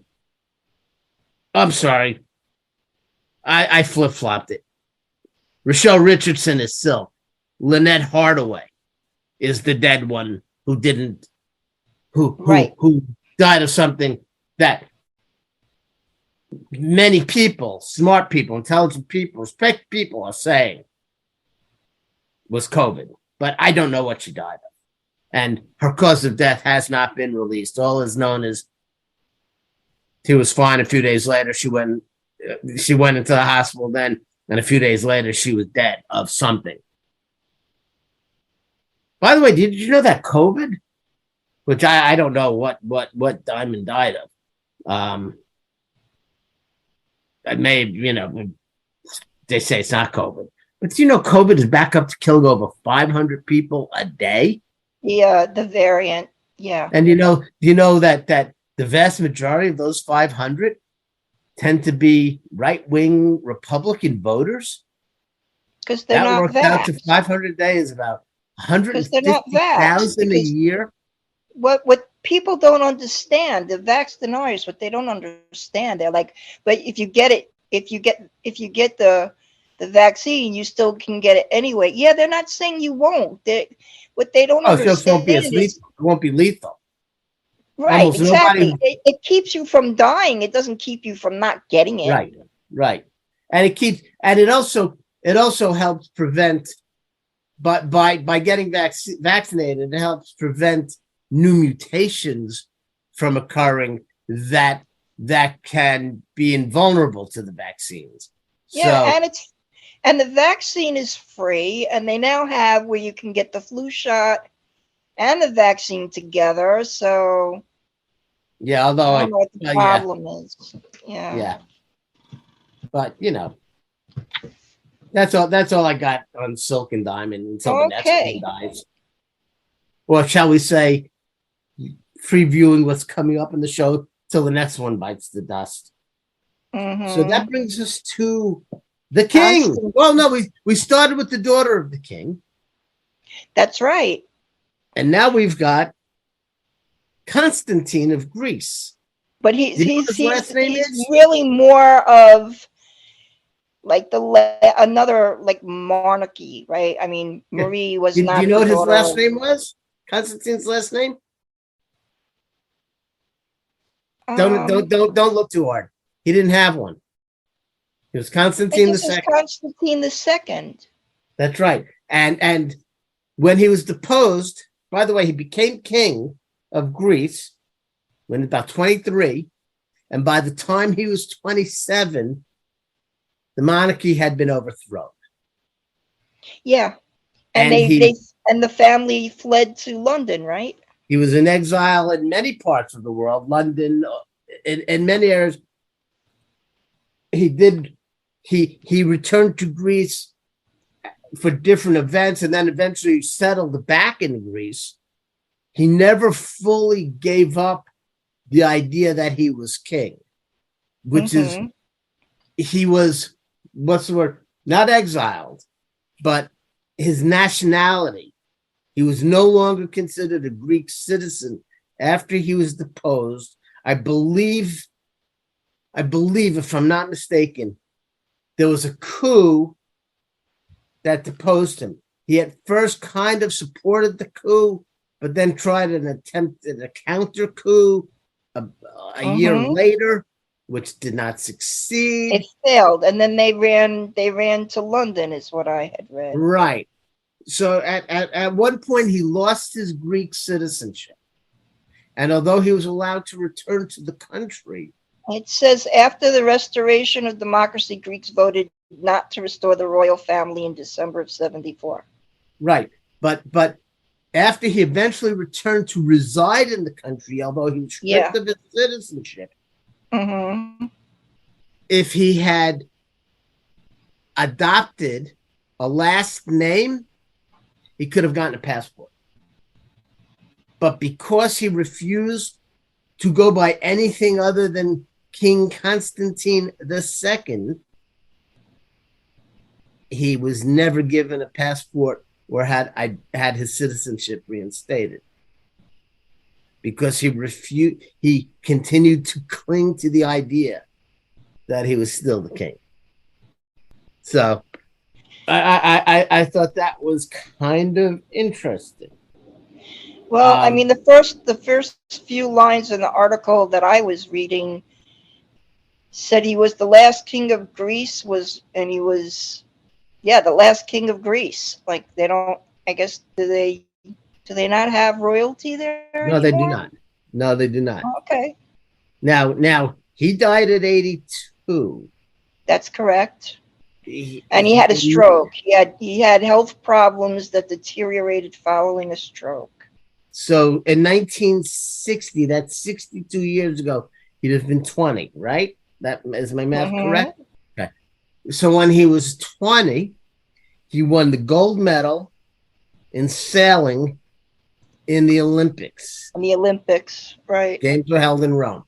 I'm sorry, I flip-flopped it. Rochelle Richardson is Silk. Lynette Hardaway is the dead one who died of something that many people, smart people, intelligent people, respected people are saying was COVID. But I don't know what she died of. And her cause of death has not been released. All is known is she was fine. A few days later, she went into the hospital then, and a few days later, she was dead of something. By the way, did you know that COVID, which I don't know what Diamond died of. I may, they say it's not COVID. But COVID is back up to killing over 500 people a day? Yeah, the variant. Yeah. And you know that the vast majority of those 500 tend to be right-wing Republican voters? Because they're that not worked out to vaxxed. 500 days, about Because they're not vaxxed. 150,000 a year. What people don't understand, the vax deniers, what they don't understand, they're like, but if you get the vaccine, you still can get it anyway. Yeah, they're not saying you won't. What they don't So it understand it won't be lethal. right, almost exactly. nobody- It keeps you from dying. It doesn't keep you from not getting it. Right. And it also helps prevent, but by getting vaccinated, it helps prevent new mutations from occurring that can be invulnerable to the vaccines. Yeah, and the vaccine is free, and they now have where you can get the flu shot and the vaccine together. So yeah, although I don't know what the problem is. Yeah. But that's all I got on Silk and Diamond until the next one dies. Or shall we say, previewing what's coming up in the show till the next one bites the dust. Mhm. So that brings us to the king. Constantine. Well, no, we started with the daughter of the king, That's right. and now we've got Constantine of Greece. But You know what his last name he's is? really more of like another like monarchy, right? I mean, Marie was Do not. you know the what his daughter last of- name was? Constantine's last name? Don't look too hard. He didn't have one. It was I Constantine think the it's second. Constantine the Second. That's right. And when he was deposed, by the way, he became king of Greece when about 23, and by the time he was 27, the monarchy had been overthrown. Yeah, and and the family fled to London, right? He was in exile in many parts of the world, London, in many areas. He returned to Greece for different events, and then eventually settled back in Greece. He never fully gave up the idea that he was king, which is, he was, what's the word? Not exiled, but his nationality. He was no longer considered a Greek citizen after he was deposed. I believe, if I'm not mistaken, there was a coup that deposed him. He at first kind of supported the coup, but then tried a counter coup a year later, which did not succeed. It failed, and then they ran to London, is what I had read. Right. So at one point, he lost his Greek citizenship. And although he was allowed to return to the country, It says after the restoration of democracy, Greeks voted not to restore the royal family in December of 74. right. But after he eventually returned to reside in the country, although he was stripped of his citizenship, if he had adopted a last name, he could have gotten a passport. But because he refused to go by anything other than King Constantine II, he was never given a passport or had his citizenship reinstated. Because he continued to cling to the idea that he was still the king. So I thought that was kind of interesting. Well, I mean, the first few lines in the article that I was reading said he was the last king of Greece, the last king of Greece. Like, they don't, I guess, do they not have royalty there No, they do anymore? not. No, they do not. Okay, Now he died at 82. that's correct. And he had a stroke. He had health problems that deteriorated following a stroke. So in 1960, that's 62 years ago, he'd have been 20, right? That is my math correct? Okay. So when he was 20, he won the gold medal in sailing in the Olympics. In the Olympics, right. Games were held in Rome.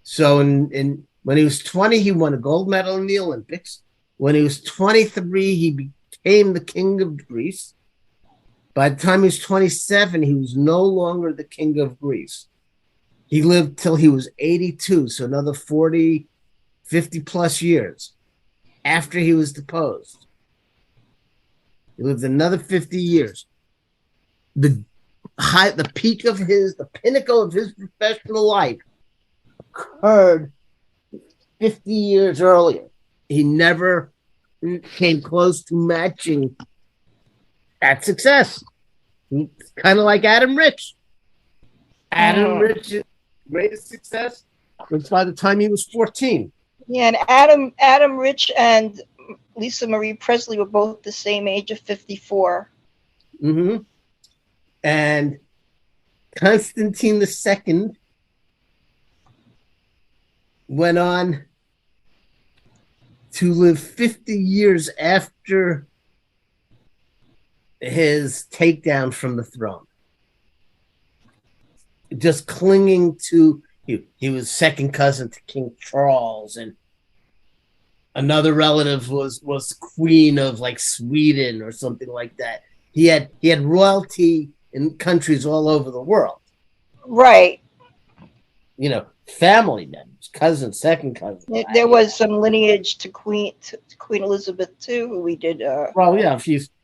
So when he was 20, he won a gold medal in the Olympics. When he was 23, he became the king of Greece. By the time he was 27, he was no longer the king of Greece. He lived till he was 82, so another 50 plus years after he was deposed. He lived another 50 years. The pinnacle of his professional life occurred 50 years earlier. He never came close to matching that success. Kind of like Adam Rich. Adam Rich's greatest success was by the time he was 14. Yeah, and Adam Rich and Lisa Marie Presley were both the same age of 54. And Constantine II went on to live 50 years after his takedown from the throne. Just clinging to, he was second cousin to King Charles, and another relative was queen of like Sweden or something like that. He had royalty in countries all over the world. Right. Family members, cousins, second cousins. There was some lineage to Queen Elizabeth too, who we did. Well, yeah,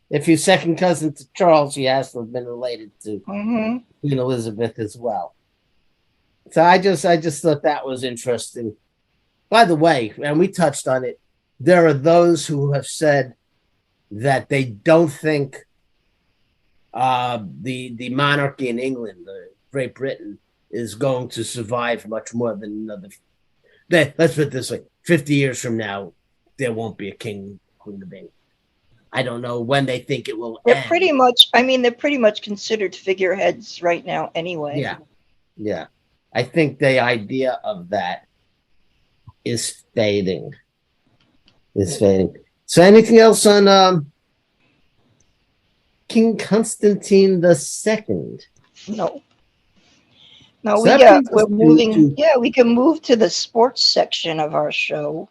if you're second cousin to Charles, he has to have been related to Queen Elizabeth as well. So I just thought that was interesting. By the way, and we touched on it, there are those who have said that they don't think the monarchy in England, Great Britain, is going to survive much more than another. Let's put it this way: 50 years from now, there won't be a king, queen of England. I don't know when they think it will They're end. pretty much considered figureheads right now anyway. Yeah. I think the idea of that is fading. So anything else on King Constantine II? No, So we that brings we're us moving. We can move to the sports section of our show.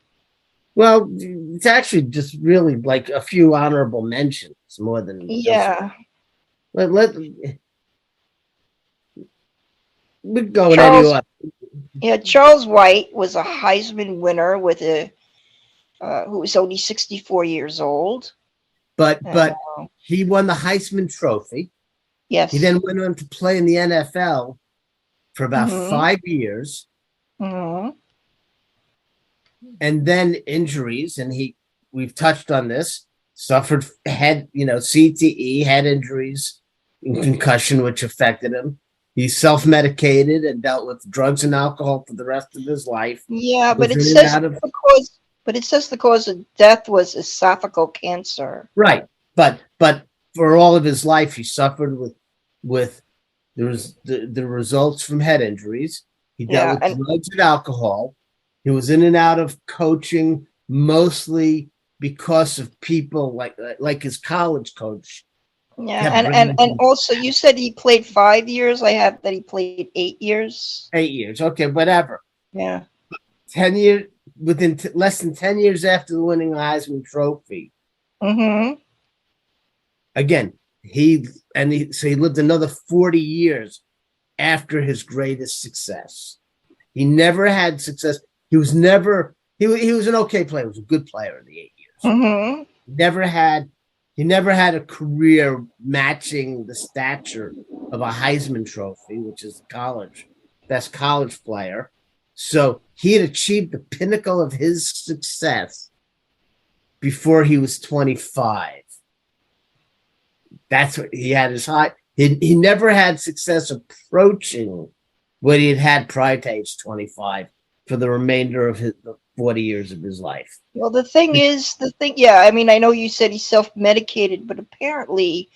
Well, it's actually just really like a few honorable mentions more than we're going anyway. Charles White was a Heisman winner with who was only 64 years old. But he won the Heisman Trophy. Yes. He then went on to play in the NFL for about Mhm. 5 years, Mhm. and then injuries. And we've touched on this, suffered head, CTE, head injuries, and concussion, which affected him. He self-medicated and dealt with drugs and alcohol for the rest of his life. Yeah, but Was it in and says out of the cause. But it says the cause of death was esophageal cancer. right, but for all of his life, he suffered with the results from head injuries. He dealt Yeah, with and drugs and alcohol. He was in and out of coaching, mostly because of people like his college coach yeah, kept and bringing him also you said he played 5 years. I have that he played 8 years. 8 years. Okay, whatever. Yeah. 10 years within less than 10 years after the winning Heisman Trophy. Mm-hmm. Again, so he lived another 40 years after his greatest success. He never had success. He was never he was an okay player. He was a good player in the 8 years. Mm-hmm. He never had a career matching the stature of a Heisman Trophy, which is best college player. So he had achieved the pinnacle of his success before he was 25. That's what he had his high. He never had success approaching what he had had prior to age 25 for the remainder of the 40 years of his life. Well, yeah, I mean, I know you said he self-medicated, but apparently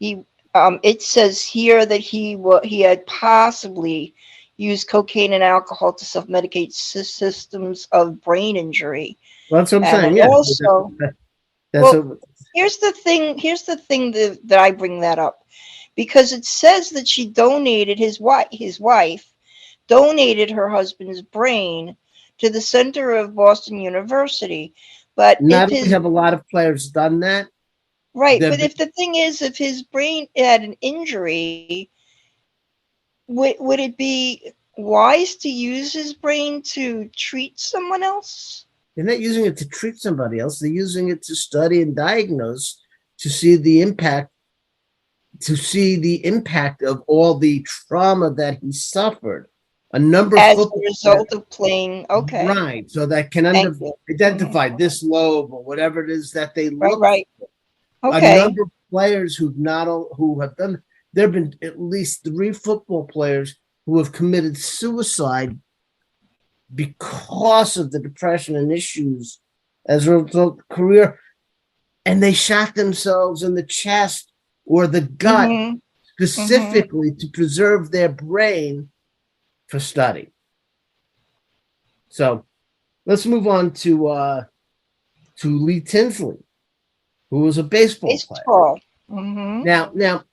it says here that he had possibly used cocaine and alcohol to self-medicate systems of brain injury. Well, that's what I'm And saying. then Yeah, also, that's well, here's the thing that I bring that up, because it says that his wife donated her husband's brain to the center of Boston University. But not only have a lot of players done that. but if the thing is, if his brain had an injury, would it be wise to use his brain to treat someone else? They're not using it to treat somebody else. They're using it to study and diagnose, to see the impact of all the trauma that he suffered. A number As of a result of playing. Okay. right, so that can Thank you. identify this lobe or whatever it is that they look. Right. A Okay. number of players who have done. There have been at least 3 football players who have committed suicide because of the depression and issues as a result of the career, and they shot themselves in the chest or the gut Mhm. specifically to preserve their brain for study. So let's move on to Lee Tinsley, who was a baseball player. Baseball. Mm-hmm. Now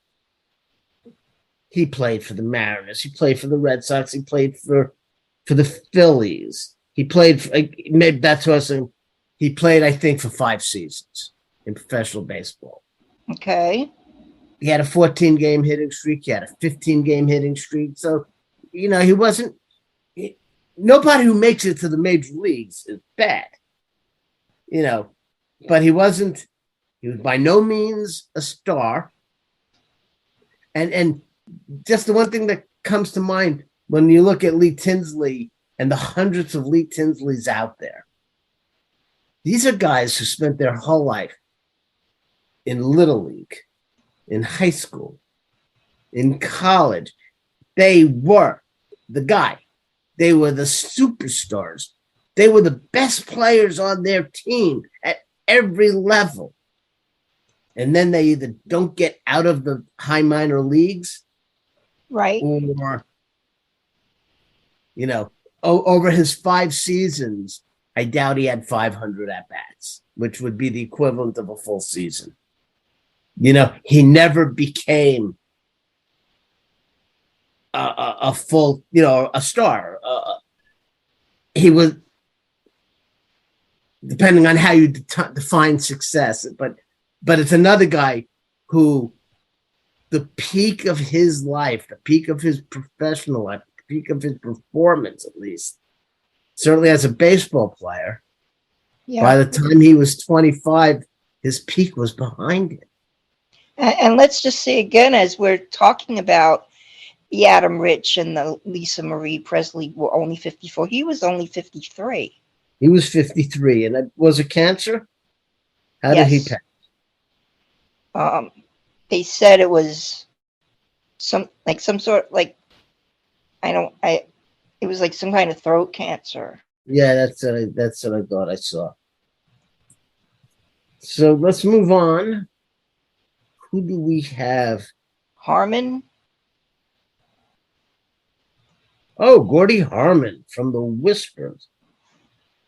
he played for the Mariners. He played for the Red Sox. He played for the Phillies. He played maybe that's what I was saying. He played, I think, for 5 seasons in professional baseball. Okay. He had a 14-game hitting streak. He had a 15-game hitting streak. So, he wasn't. Nobody who makes it to the major leagues is bad, but he wasn't. He was by no means a star. And just the one thing that comes to mind when you look at Lee Tinsley and the hundreds of Lee Tinsleys out there, these are guys who spent their whole life in Little League, in high school, in college. They were the guy. They were the superstars. They were the best players on their team at every level. And then they either don't get out of the high minor leagues, Right. or, over his 5 seasons, I doubt he had 500 at-bats, which would be the equivalent of a full season. He never became a full, a star. He was, depending on how you define success, but it's another guy who the peak of his life, the peak of his professional life, the peak of his performance, at least, certainly as a baseball player, Yeah. by the time he was 25, his peak was behind him. And let's just say again, as we're talking about, the Adam Rich and the Lisa Marie Presley were only 54. He was only 53. He was 53, and was it cancer? How did he Yes. pass? They said it was some sort like it was like some kind of throat cancer. Yeah, that's what I thought I saw. So let's move on. Who do we have? Harmon. Oh, Gordy Harmon from the Whispers.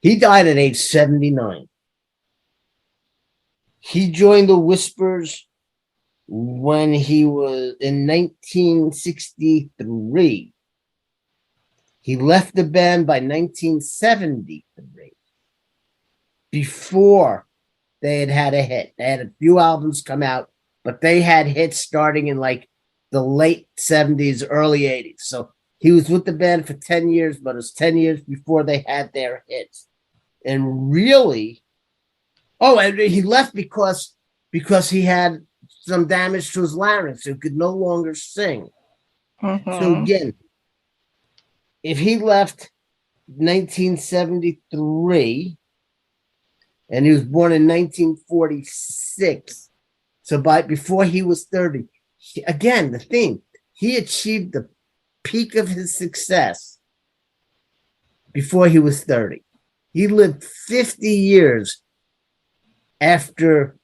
He died at age 79. He joined the Whispers when he was in 1963. He left the band by 1973, before they had a hit. They had a few albums come out, but they had hits starting in like the late 70s, early 80s. So he was with the band for 10 years, but it was 10 years before they had their hits. And really, and he left because he had some damage to his larynx. He could no longer sing. So again, if he left 1973 and he was born in 1946, so before he was 30, again, the thing, he achieved the peak of his success before he was 30. He lived 50 years after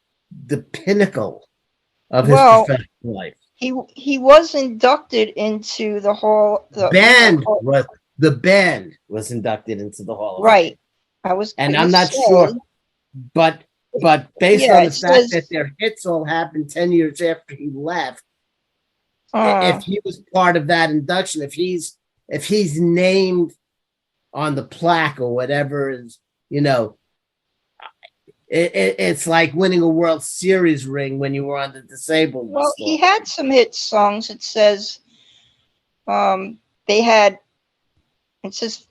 the pinnacle of his professional life. He was inducted into the hall. The band was inducted into the Hall of Fame. Right. I'm not sure, but based on the fact that their hits all happened 10 years after he left, if he was part of that induction, if he's named on the plaque or whatever, is it's like winning a World Series ring when you were on the disabled list. Well, he had some hit songs. It says it says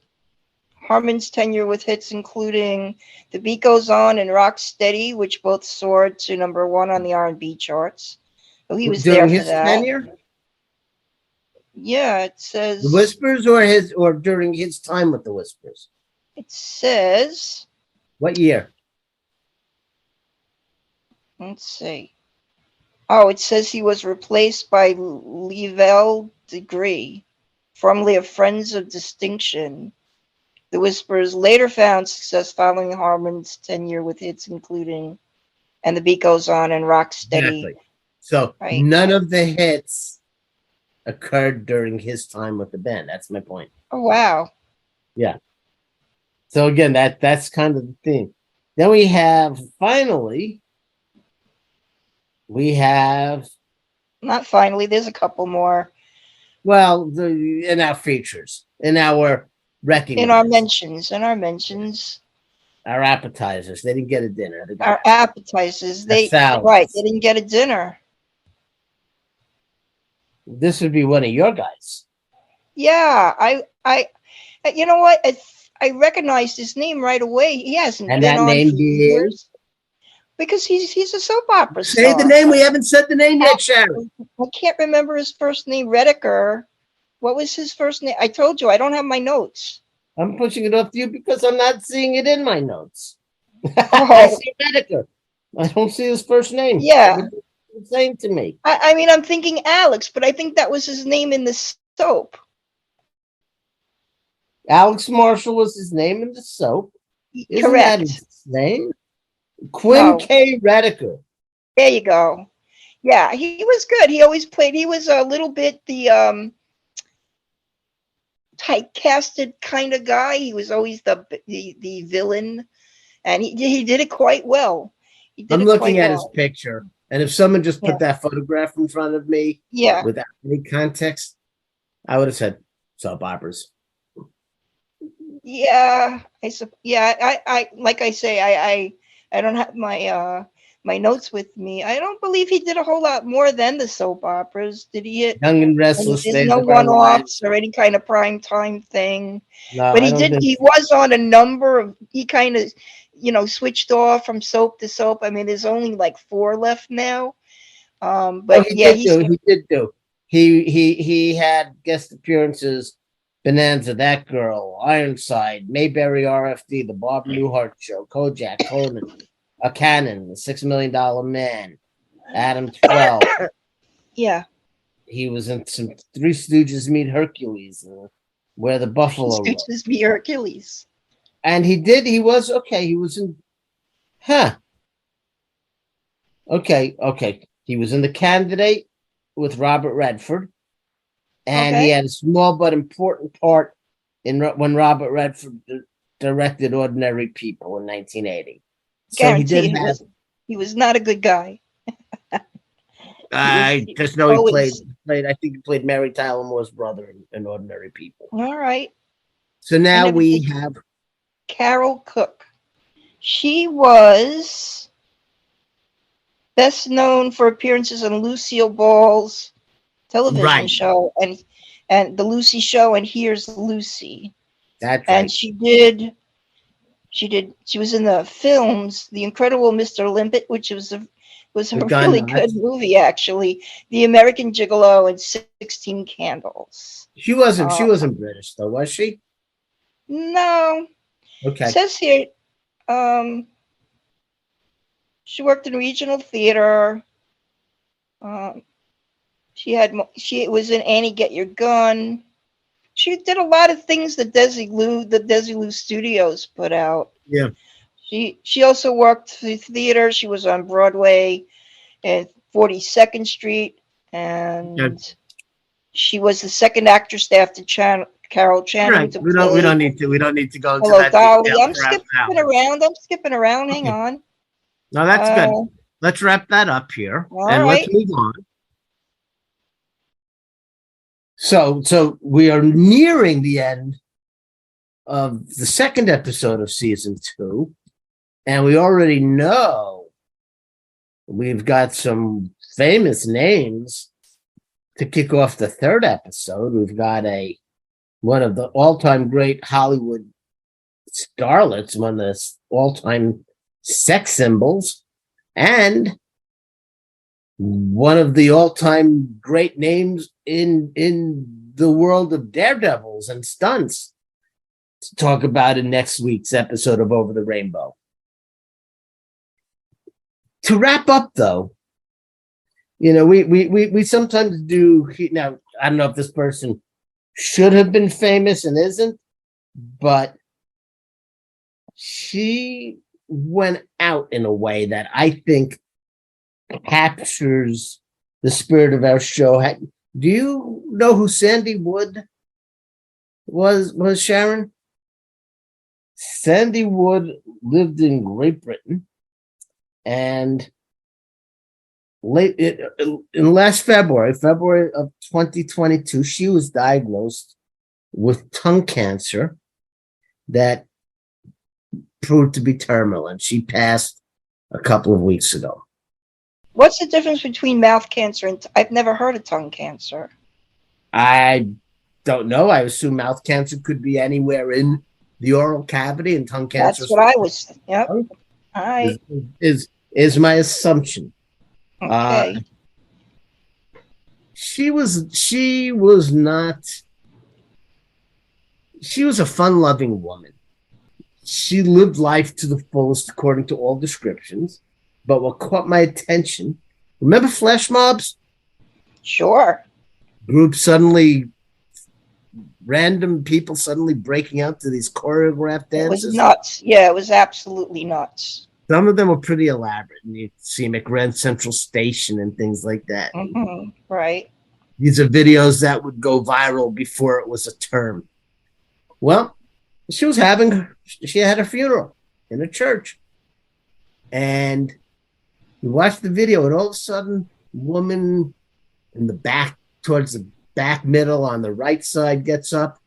Harmon's tenure with hits including The Beat Goes On and Rock Steady, which both soared to #1 on the R&B charts. So he was during there his for that. tenure. Yeah, it says The Whispers or during his time with the Whispers. It says, what year? Let's see. Oh, it says he was replaced by Levelle Degree, formerly of Friends of Distinction. The Whispers later found success following Harmon's tenure with hits including And the Beat Goes On and Rock Steady. Exactly. So none of the hits occurred during his time with the band. That's my point. Oh, wow. Yeah. So again, that's kind of the thing. Then we have not finally, there's a couple more. Well, in our features, in our recognition, in our mentions. Our appetizers. They didn't get a dinner. Our appetizers. They didn't get a dinner. This would be one of your guys. Yeah, I you know what? I recognized his name right away. He hasn't and been that on name for years. Because he's a soap opera star. Say the name. We haven't said the name yet, Sharon. I can't remember his first name. Redeker. What was his first name? I told you I don't have my notes. I'm pushing it off to you because I'm not seeing it in my notes. Oh. I see Redeker. I don't see his first name. Yeah. It's saying to me. I mean, I'm thinking Alex, but I think that was his name in the soap. Alex Marshall was his name in the soap. Isn't Correct. that his name? Quinn K. Redeker. There you go. Yeah, he was good. He always played. He was a little bit the typecasted kind of guy. He was always the villain, and he did it quite well. I'm looking at his picture, and if someone just put that photograph in front of me, without any context, I would have said soap operas. Yeah, I like I say, I don't have my my notes with me. I don't believe he did a whole lot more than the soap operas. Did he? Young and Restless. There's no one-offs or any kind of prime time thing. No, but he did. He was on a number of. He kind of, switched off from soap to soap. I mean, there's only like 4 left now. But he did do. he had guest appearances. Bonanza, That Girl, Ironside, Mayberry RFD, The Bob Newhart Show, Kojak, Conan, A Cannon, The $6 Million Man, Adam 12. Yeah. He was in some Three Stooges Meet Hercules, Where the Buffalo Roam. Scooches be Hercules. And he was in, okay. He was in The Candidate with Robert Redford. And he had a small but important part in when Robert Redford directed Ordinary People in 1980. So he was not a good guy. I just know he played. I think he played Mary Tyler Moore's brother in Ordinary People. All right. So now we have Carol Cook. She was best known for appearances on Lucille Ball's television show and the Lucy Show and Here's Lucy. That's and right. She was in the films The Incredible Mr. Limpet, which was a really good movie, actually. The American Gigolo and 16 Candles. She wasn't British though, was she? No. Okay. It says here she worked in regional theater. She was in Annie Get Your Gun. She did a lot of things that the Desi Lou Studios put out. Yeah. She also worked for theater. She was on Broadway at 42nd Street, and she was the second actress after Carol Channing. Right. We don't need to go into Hello, that. Dolly. I'm skipping around. Hang on. No, that's good. Let's wrap that up here, let's move on. So we are nearing the end of the second episode of season 2, and we already know we've got some famous names to kick off the third episode. We've got one of the all-time great Hollywood starlets, one of the all-time sex symbols, and one of the all-time great names in the world of daredevils and stunts to talk about in next week's episode of Over the Rainbow. To wrap up, though, we sometimes do. Now, I don't know if this person should have been famous and isn't, but she went out in a way that I think captures the spirit of our show. Do you know who Sandy Wood was, Sharon? Sandy Wood lived in Great Britain, and in last February of 2022, she was diagnosed with tongue cancer that proved to be terminal, and she passed a couple of weeks ago. What's the difference between mouth cancer and I've never heard of tongue cancer? I don't know. I assume mouth cancer could be anywhere in the oral cavity, and tongue cancer. That's what I was. Yep. All right. Is my assumption. Okay. She was a fun-loving woman. She lived life to the fullest according to all descriptions. But what caught my attention, remember flash mobs? Sure. Random people suddenly breaking out to these choreographed dances. It was nuts. Yeah, it was absolutely nuts. Some of them were pretty elaborate. And you see them at Grand Central Station and things like that. Mm-hmm. Right. These are videos that would go viral before it was a term. Well, she had a funeral in a church. And you watch the video, and all of a sudden, woman in the back, towards the back middle on the right side gets up.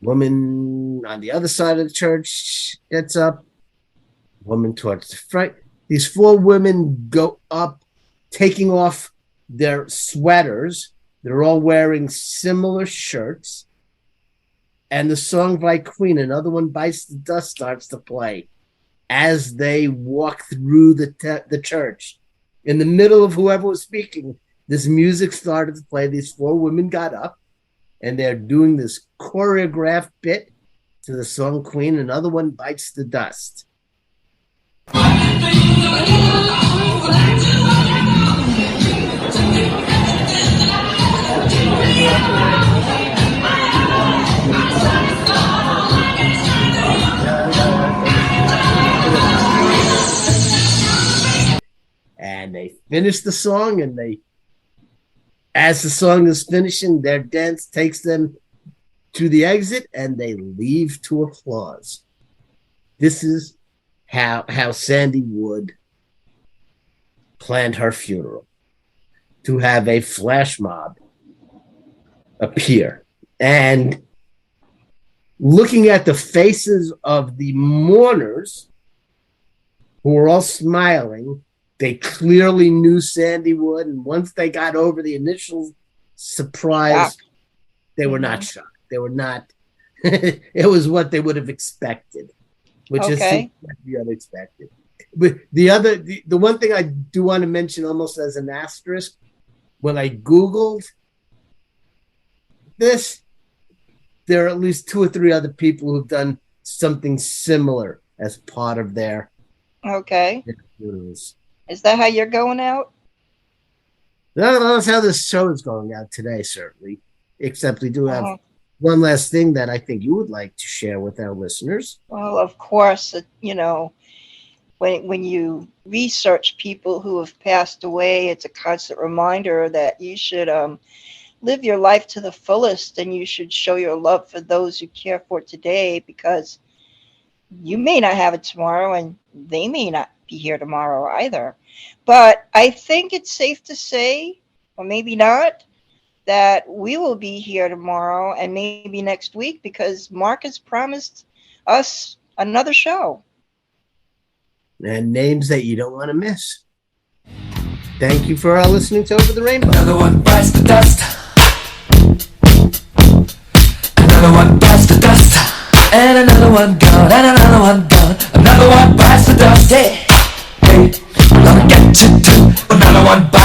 Woman on the other side of the church gets up. Woman towards the front. These 4 women go up, taking off their sweaters. They're all wearing similar shirts. And the song by Queen, Another One Bites the Dust, starts to play as they walk through the church. In the middle of whoever was speaking, this music started to play. These four women got up, and they're doing this choreographed bit to the song Queen. Another one bites the dust. And they finish the song, and as the song is finishing, their dance takes them to the exit, and they leave to applause. This is how Sandy Wood planned her funeral, to have a flash mob appear. And looking at the faces of the mourners, who were all smiling, they clearly knew Sandy Wood. And once they got over the initial surprise, they were not shocked. They were not, it was what they would have expected, which is the unexpected. But the one thing I do want to mention almost as an asterisk, when I Googled this, there are at least 2 or 3 other people who've done something similar as part of their funerals. Is that how you're going out? That's how this show is going out today, certainly. Except we do have one last thing that I think you would like to share with our listeners. Well, of course, when you research people who have passed away, it's a constant reminder that you should live your life to the fullest, and you should show your love for those you care for today, because you may not have it tomorrow, and they may not be here tomorrow either. But I think it's safe to say, or maybe not, that we will be here tomorrow and maybe next week, because Mark has promised us another show. And names that you don't want to miss. Thank you for listening to Over the Rainbow. Another one bites the dust. Another one bites the dust. And another one gone, and another one gone. Another one bites the dust. Hey, hey, I'm gonna get you too. Another one bites